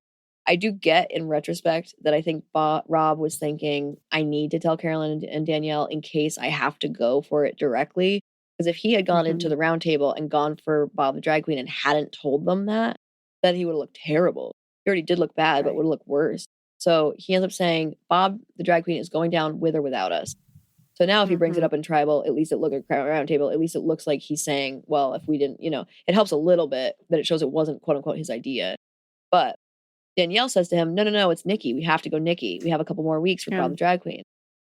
I do get in retrospect that I think Rob was thinking, I need to tell Carolyn and Danielle in case I have to go for it directly. Because if he had gone into the round table and gone for Bob the drag queen and hadn't told them that, then he would have looked terrible. He already did look bad, but would have looked worse. So he ends up saying, Bob the drag queen is going down with or without us. So now if he brings it up in tribal, at least it look at round table, at least it looks like he's saying, well, if we didn't, it helps a little bit that it shows it wasn't quote unquote his idea. But Danielle says to him, no, it's Nikki. We have to go Nikki. We have a couple more weeks for Bob the drag queen.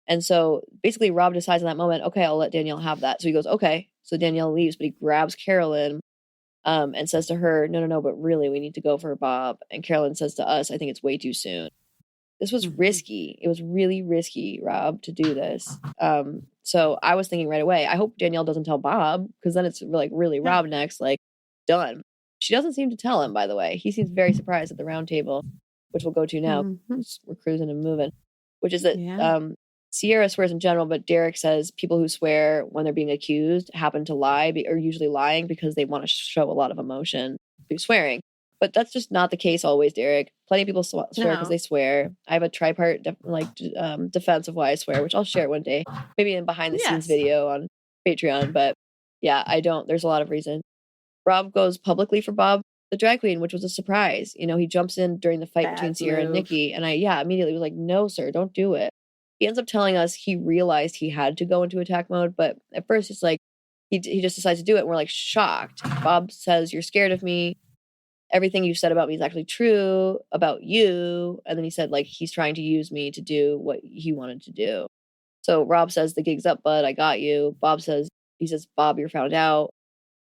And so basically Rob decides in that moment, okay, I'll let Danielle have that. So he goes, okay. So Danielle leaves, but he grabs Carolyn and says to her, no, but really we need to go for Bob. And Carolyn says to us, I think it's way too soon. This was risky. It was really risky, Rob, to do this. So I was thinking right away, I hope Danielle doesn't tell Bob, because then it's like really Rob next, like done. She doesn't seem to tell him, by the way. He seems very surprised at the round table, which we'll go to now. We're cruising and moving, which is that Sierra swears in general, but Derek says people who swear when they're being accused happen to lie, are usually lying because they want to show a lot of emotion through swearing. But that's just not the case always, Derek. Plenty of people swear because they swear. I have a tripart defense of why I swear, which I'll share one day, maybe in behind the scenes video on Patreon. But yeah, I don't. There's a lot of reason. Rob goes publicly for Bob the drag queen, which was a surprise. He jumps in during the fight between Sierra and Nikki, and I immediately was like, no, sir, don't do it. He ends up telling us he realized he had to go into attack mode, but at first it's like he just decides to do it, and we're like shocked. Bob says, you're scared of me. Everything you said about me is actually true about you. And then he said, like, he's trying to use me to do what he wanted to do. So Rob says, the gig's up, bud. I got you. He says, Bob, you're found out.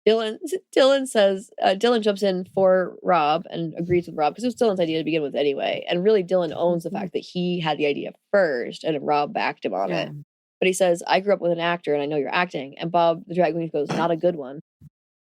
Dylan jumps in for Rob and agrees with Rob because it was Dylan's idea to begin with anyway. And really, Dylan owns the fact that he had the idea first and Rob backed him on it. But he says, I grew up with an actor and I know you're acting. And Bob, the drag queen, goes, not a good one.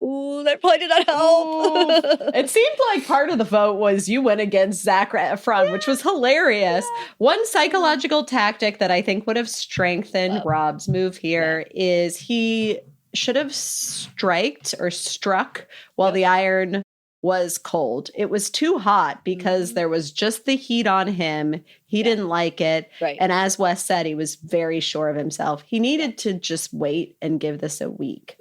Ooh, that probably did not help. It seemed like part of the vote was you went against Zac Efron, which was hilarious. One psychological tactic that I think would have strengthened Rob's move here is he should have struck while the iron was cold. It was too hot because there was just the heat on him. He didn't like it. Right. And as Wes said, he was very sure of himself. He needed to just wait and give this a week.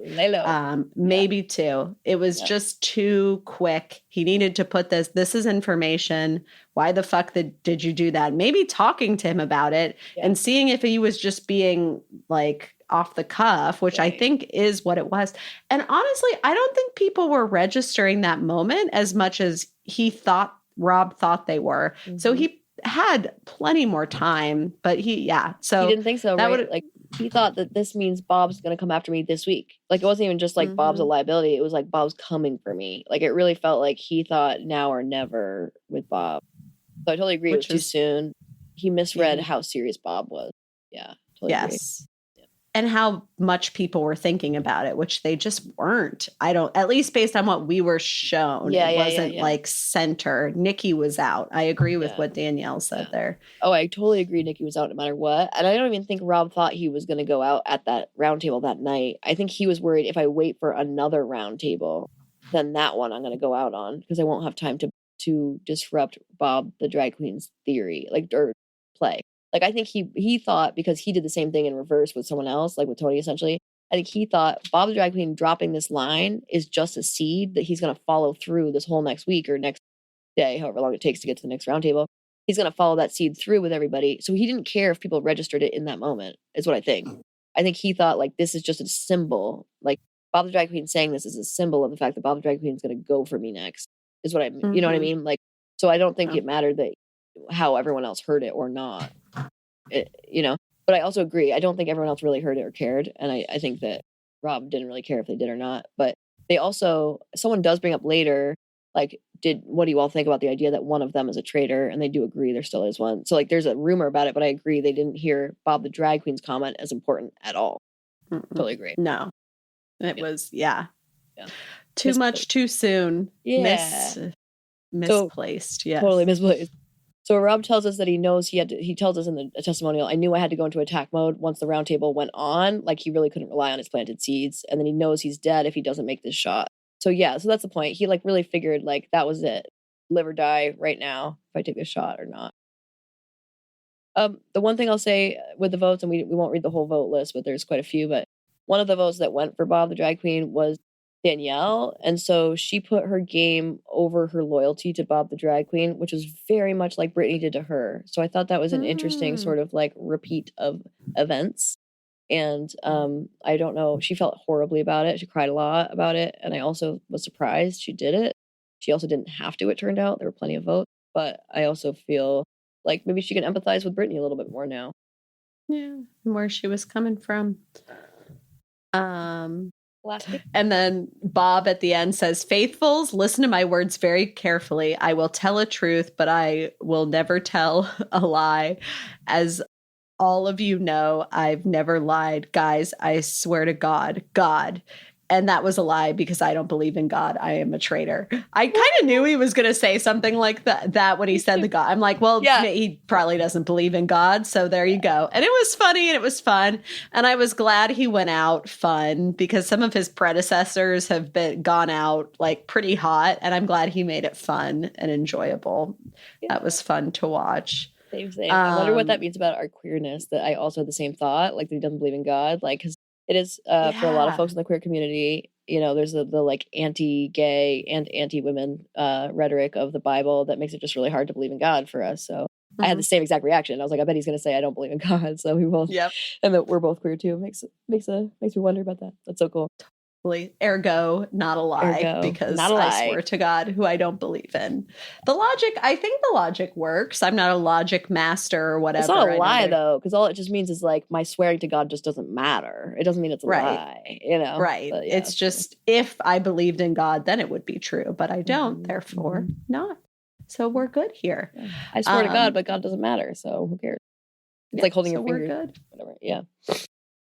Maybe two. It was just too quick. He needed to put this is information. Why the fuck did you do that? Maybe talking to him about it and seeing if he was just being like off the cuff, which I think is what it was. And honestly, I don't think people were registering that moment as much as Rob thought they were. So he had plenty more time, but so he didn't think so, right? Like he thought that this means Bob's going to come after me this week. Like it wasn't even just like Bob's a liability. It was like Bob's coming for me. Like it really felt like he thought now or never with Bob. So I totally agree. It was too soon. He misread how serious Bob was. Yeah. Totally agree. And how much people were thinking about it, which they just weren't. At least based on what we were shown. It wasn't like center. Nikki was out. I agree with what Danielle said there. Oh, I totally agree. Nikki was out no matter what. And I don't even think Rob thought he was going to go out at that round table that night. I think he was worried if I wait for another round table, then that one I'm going to go out on because I won't have time to disrupt Bob the drag queen's theory, or play. Like, I think he thought, because he did the same thing in reverse with someone else, like with Tony, essentially. I think he thought Bob the drag queen dropping this line is just a seed that he's going to follow through this whole next week or next day, however long it takes to get to the next roundtable. He's going to follow that seed through with everybody. So he didn't care if people registered it in that moment, is what I think. I think he thought, like, this is just a symbol. Like, Bob the drag queen saying this is a symbol of the fact that Bob the drag queen is going to go for me next. is what you know what I mean? Like, so I don't think it mattered that how everyone else heard it or not, you know, but I also agree. I don't think everyone else really heard it or cared. And I think that Rob didn't really care if they did or not, but they also, someone does bring up later, like, what do you all think about the idea that one of them is a traitor? And they do agree there still is one. So like, there's a rumor about it, but I agree. They didn't hear Bob the drag queen's comment as important at all. Totally agree. No, it was, too Misplaced. Much too soon. Misplaced. Yes. Totally misplaced. So Rob tells us that he knows he tells us in the testimonial, I knew I had to go into attack mode once the round table went on. Like, he really couldn't rely on his planted seeds. And then he knows he's dead if he doesn't make this shot. So yeah, so that's the point. He like really figured like that was it. Live or die right now if I take this shot or not. The one thing I'll say with the votes, and we won't read the whole vote list, but there's quite a few, but one of the votes that went for Bob the drag queen was Danielle, and so she put her game over her loyalty to Bob the drag queen, which was very much like Brittany did to her. So I thought that was an interesting sort of like repeat of events. And I don't know, she felt horribly about it. She cried a lot about it, and I also was surprised she did it. She also didn't have to, it turned out. There were plenty of votes, but I also feel like maybe she can empathize with Brittany a little bit more now. Yeah, where she was coming from. And then Bob at the end says, "Faithfuls, listen to my words very carefully. I will tell a truth, but I will never tell a lie. As all of you know, I've never lied. Guys, I swear to God. And that was a lie because I don't believe in God. I am a traitor." I kind of knew he was going to say something like that when he said the God. I'm like, well, he probably doesn't believe in God. So there you go. And it was funny and it was fun. And I was glad he went out fun because some of his predecessors have gone out like pretty hot. And I'm glad he made it fun and enjoyable. Yeah. That was fun to watch. Same. I wonder what that means about our queerness, that I also had the same thought, like that he doesn't believe in God. Like, because it is for a lot of folks in the queer community, you know, there's the like anti-gay and anti-women rhetoric of the Bible that makes it just really hard to believe in God for us. So I had the same exact reaction. I was like, I bet he's going to say I don't believe in God. So we both, and that we're both queer too. Makes me wonder about that. That's so cool. Ergo, not a lie, because not a lie. I swear to God, who I don't believe in. I think the logic works. I'm not a logic master or whatever. It's not a lie though, because all it just means is like my swearing to God just doesn't matter. It doesn't mean it's a lie, you know? Right. But, it's just if I believed in God, then it would be true, but I don't, therefore not. So we're good here. Yeah. I swear to God, but God doesn't matter, so who cares? It's like holding your finger. We're good. Whatever. Yeah.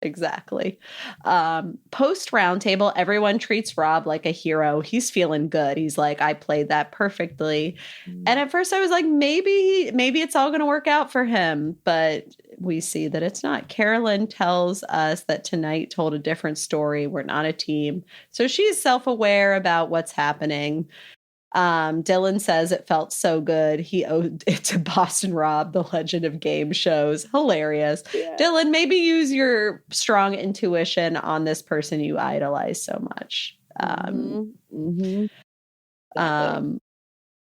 Exactly. Post roundtable, everyone treats Rob like a hero. He's feeling good. He's like, I played that perfectly. And at first I was like, maybe it's all going to work out for him. But we see that it's not. Carolyn tells us that tonight told a different story. We're not a team. So she's self-aware about what's happening. Dylan says it felt so good. He owed it to Boston Rob, the legend of game shows. Hilarious. Yeah. Dylan, maybe use your strong intuition on this person you idolize so much.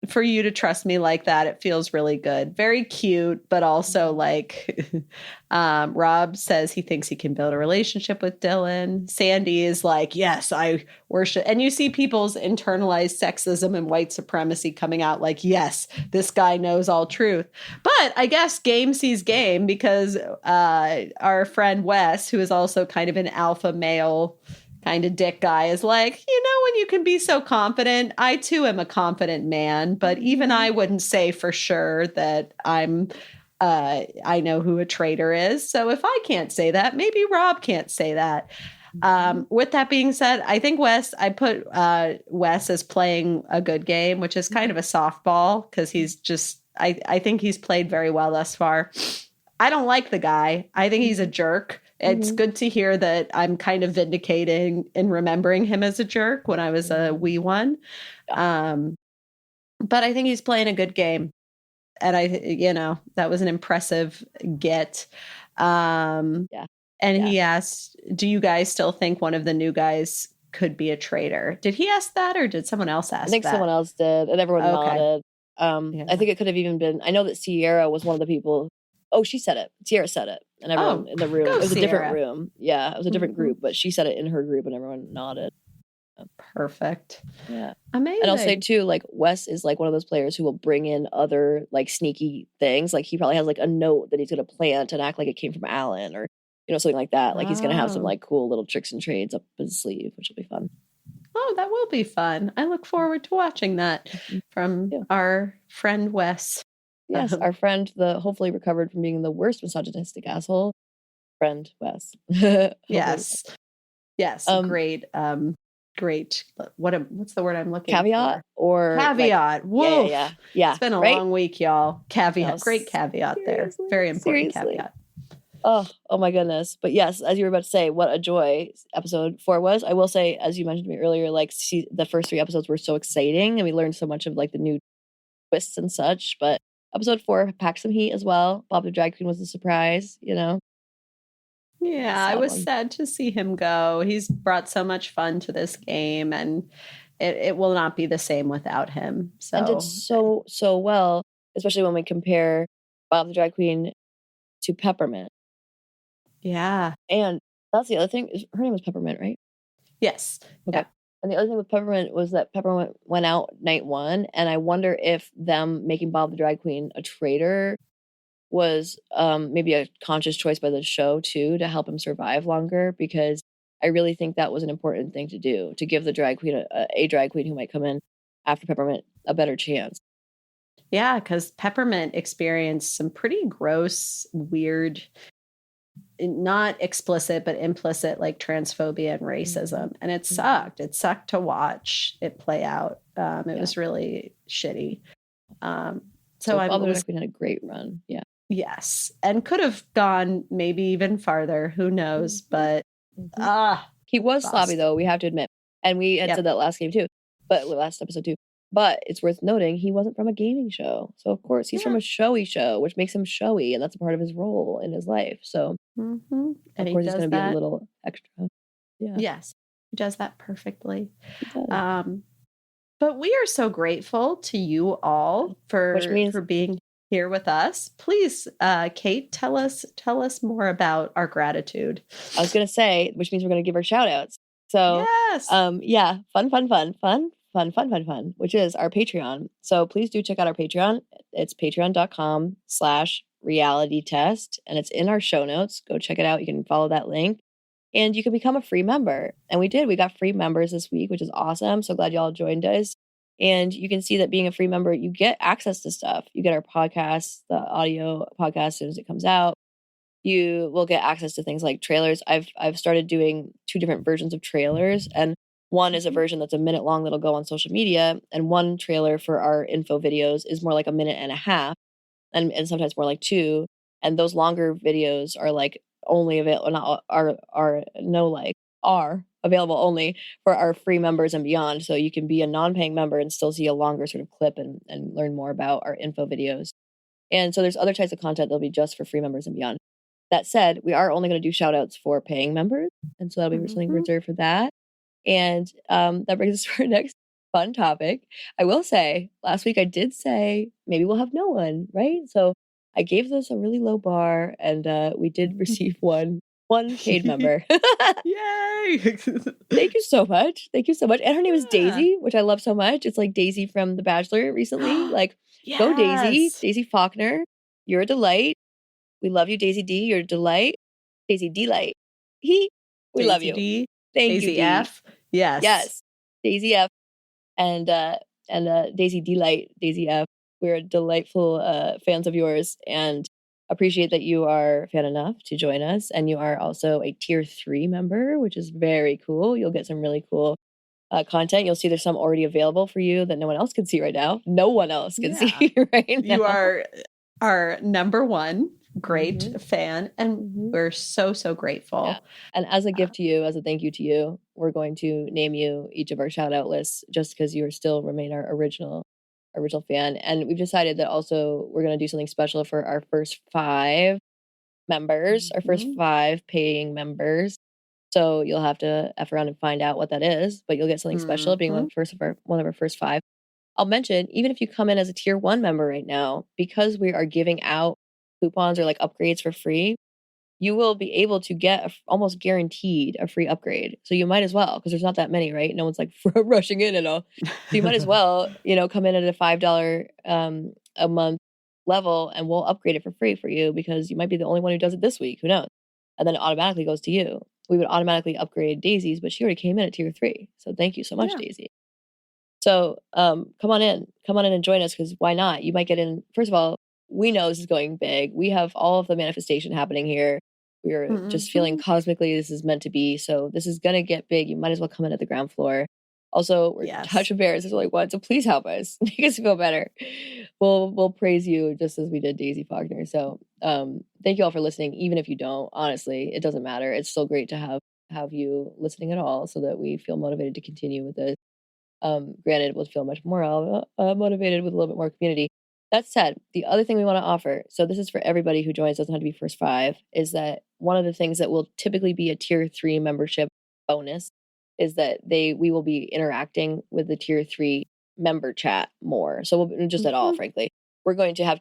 For you to trust me like that, it feels really good. Very cute, but also like Rob says he thinks he can build a relationship with Dylan. Sandy is like, yes, I worship. And you see people's internalized sexism and white supremacy coming out like, yes, this guy knows all truth. But I guess game sees game because our friend Wes, who is also kind of an alpha male kind of dick guy, is like, you know, when you can be so confident, I too am a confident man, but even I wouldn't say for sure that I know who a traitor is. So if I can't say that, maybe Rob can't say that. With that being said, I think I put Wes as playing a good game, which is kind of a softball because he's just, I think he's played very well thus far. I don't like the guy. I think he's a jerk. It's good to hear that I'm kind of vindicating in remembering him as a jerk when I was a wee one. But I think he's playing a good game. And that was an impressive get. And he asked, do you guys still think one of the new guys could be a traitor? Did he ask that or did someone else ask that? I think someone else did, and everyone nodded. I think it could have even been, I know that Sierra was one of the people. Oh, she said it. Sierra said it. And everyone in the room. It was Sierra. A different room. Yeah, it was a different group, but she said it in her group and everyone nodded. Perfect. Yeah. Amazing. And I'll say too, like Wes is like one of those players who will bring in other like sneaky things. Like he probably has like a note that he's gonna plant and act like it came from Alan or something like that. Like he's gonna have some like cool little tricks and trades up his sleeve, which will be fun. Oh, that will be fun. I look forward to watching that from our friend Wes. Yes, our friend, the hopefully recovered from being the worst misogynistic asshole friend Wes. Yes. Great. Great. What's the word I'm looking caveat for? or caveat. Like, Woof. yeah. It's been a long week, y'all. Caveat. No, great caveat there. Very important caveat. Oh my goodness. But yes, as you were about to say, what a joy episode 4 was. I will say, as you mentioned to me earlier, like the first 3 episodes were so exciting and we learned so much of like the new twists and such. But episode 4 packed some heat as well. Bob the Drag Queen was a surprise, Yeah, I was sad to see him go. He's brought so much fun to this game and it will not be the same without him. So and did so well, especially when we compare Bob the Drag Queen to Peppermint. Yeah. And that's the other thing. Her name was Peppermint, right? Yes. Okay. Yeah. And the other thing with Peppermint was that Peppermint went out night 1, and I wonder if them making Bob the Drag Queen a traitor was maybe a conscious choice by the show too to help him survive longer, because I really think that was an important thing to do, to give the drag queen a drag queen who might come in after Peppermint a better chance. Yeah, because Peppermint experienced some pretty gross, weird, not explicit, but implicit like transphobia and racism. And it sucked. It sucked to watch it play out. It was really shitty. So Bob the Drag Queen had a great run. Yeah. Yes. And could have gone maybe even farther. Who knows? But he was sloppy though, we have to admit. And we had said that last episode too. But it's worth noting he wasn't from a gaming show. So of course he's from a showy show, which makes him showy, and that's a part of his role in his life. So and of course he's gonna be a little extra. Yeah. Yes. He does that perfectly. But we are so grateful to you all for being here with us. Please, Kate, tell us more about our gratitude. I was gonna say, which means we're gonna give our shout outs. So fun, which is our Patreon. So please do check out our Patreon. It's patreon.com/realitytest, and it's in our show notes. Go check it out. You can follow that link. And you can become a free member. And we got free members this week, which is awesome. So glad y'all joined us. And you can see that being a free member, you get access to stuff. You get our podcast, the audio podcast as soon as it comes out. You will get access to things like trailers. I've started doing 2 different versions of trailers. And one is a version that's a minute long that'll go on social media. And one trailer for our info videos is more like a minute and a half. And sometimes more like 2. And those longer videos are like only available, are available only for our free members and beyond. So you can be a non-paying member and still see a longer sort of clip and learn more about our info videos. And so there's other types of content that'll be just for free members and beyond. That said, we are only going to do shout outs for paying members. And so that'll be something reserved for that. And that brings us to our next fun topic. I will say, last week I did say maybe we'll have no one, right? So I gave this a really low bar, and we did receive one paid member. Yay! Thank you so much. And her name is Daisy, which I love so much. It's like Daisy from The Bachelor recently. Like, go Daisy Faulkner. You're a delight. We love you, Daisy D. You're a delight. Daisy Delight. We love you. D. Thank Daisy you, D. F. Yes. Daisy F. And Daisy Delight, Daisy F. We're delightful fans of yours and appreciate that you are fan enough to join us. And you are also a tier 3 member, which is very cool. You'll get some really cool content. You'll see there's some already available for you that no one else can see right now. No one else can see right now. You are our number 1 great fan, and we're so grateful. Yeah. And as a gift to you, as a thank you to you, we're going to name you each of our shout out lists just because you still remain our original fan. And we've decided that also we're going to do something special for our first 5 members, our first 5 paying members. So you'll have to F around and find out what that is, but you'll get something special being one of our first 5. I'll mention, even if you come in as a tier 1 member right now, because we are giving out coupons or like upgrades for free, you will be able to get almost guaranteed a free upgrade. So you might as well, because there's not that many, right? No one's like rushing in and all. So you might as well, come in at a $5 a month level, and we'll upgrade it for free for you, because you might be the only one who does it this week. Who knows? And then it automatically goes to you. We would automatically upgrade Daisy's, but she already came in at tier 3. So thank you so much, Yeah. Daisy. So come on in and join us, because why not? You might get in. First of all, we know this is going big. We have all of the manifestation happening here. We're just feeling cosmically this is meant to be. So this is going to get big. You might as well come in at the ground floor. Also, we're touch embarrassed. It's like, what? So please help us. Make us feel better. We'll praise you just as we did Daisy Faulkner. So thank you all for listening. Even if you don't, honestly, it doesn't matter. It's still great to have you listening at all, so that we feel motivated to continue with this. Granted, we'll feel much more motivated with a little bit more community. That said, the other thing we want to offer, so this is for everybody who joins, doesn't have to be first 5, is that one of the things that will typically be a tier 3 membership bonus is that we will be interacting with the tier 3 member chat more. So we'll just at all, frankly. We're going to have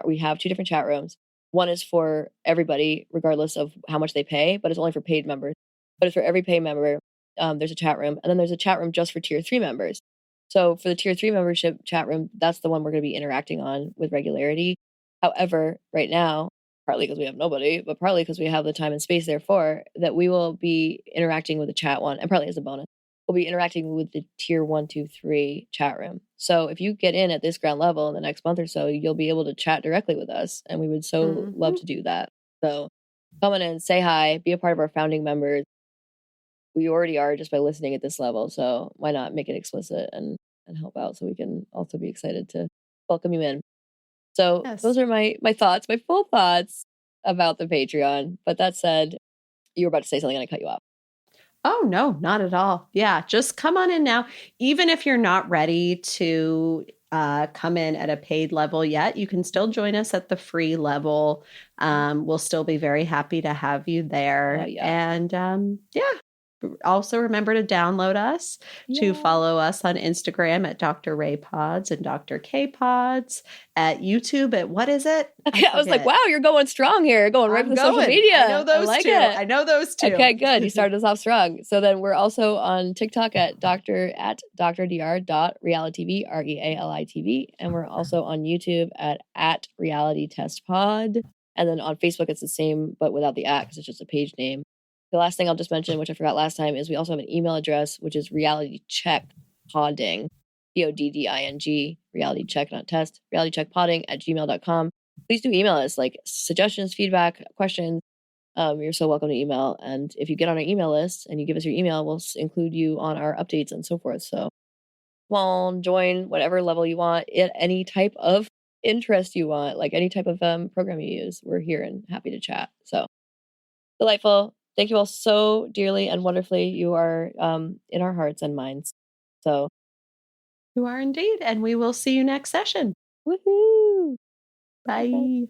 we have 2 different chat rooms. One is for everybody, regardless of how much they pay, but it's only for paid members. But it's for every paid member. There's a chat room, and then there's a chat room just for tier 3 members. So for the tier 3 membership chat room, that's the one we're going to be interacting on with regularity. However, right now, partly because we have nobody, but partly because we have the time and space, therefore, that we will be interacting with the chat one, and partly as a bonus, we'll be interacting with the tier 1, 2, 3 chat room. So if you get in at this ground level in the next month or so, you'll be able to chat directly with us, and we would so love to do that. So come on in, say hi, be a part of our founding members. We already are just by listening at this level, so why not make it explicit and help out, so we can also be excited to welcome you in. So those are my thoughts, my full thoughts about the Patreon. But that said, you were about to say something and I cut you off. Oh, no, not at all. Yeah, just come on in now. Even if you're not ready to come in at a paid level yet, you can still join us at the free level. We'll still be very happy to have you there. And also remember to download us, to follow us on Instagram at Dr. Ray Pods and Dr. K Pods, at YouTube at what is it? I was like, wow, you're going strong here, going right for the social media. I know those two. I know those two. Okay, good. You started us off strong. So then we're also on TikTok at dr.realitv, REALITV, and we're also on YouTube at Reality Test Pod. And then on Facebook, it's the same, but without the at, because it's just a page name. The last thing I'll just mention, which I forgot last time, is we also have an email address, which is realitycheckpodding, PODDING, reality check, not test, realitycheckpodding@gmail.com. Please do email us, like suggestions, feedback, questions. You're so welcome to email. And if you get on our email list and you give us your email, we'll include you on our updates and so forth. So come on, join whatever level you want, any type of interest you want, like any type of program you use. We're here and happy to chat. So delightful. Thank you all so dearly and wonderfully. You are in our hearts and minds. So you are indeed. And we will see you next session. Woohoo! Bye.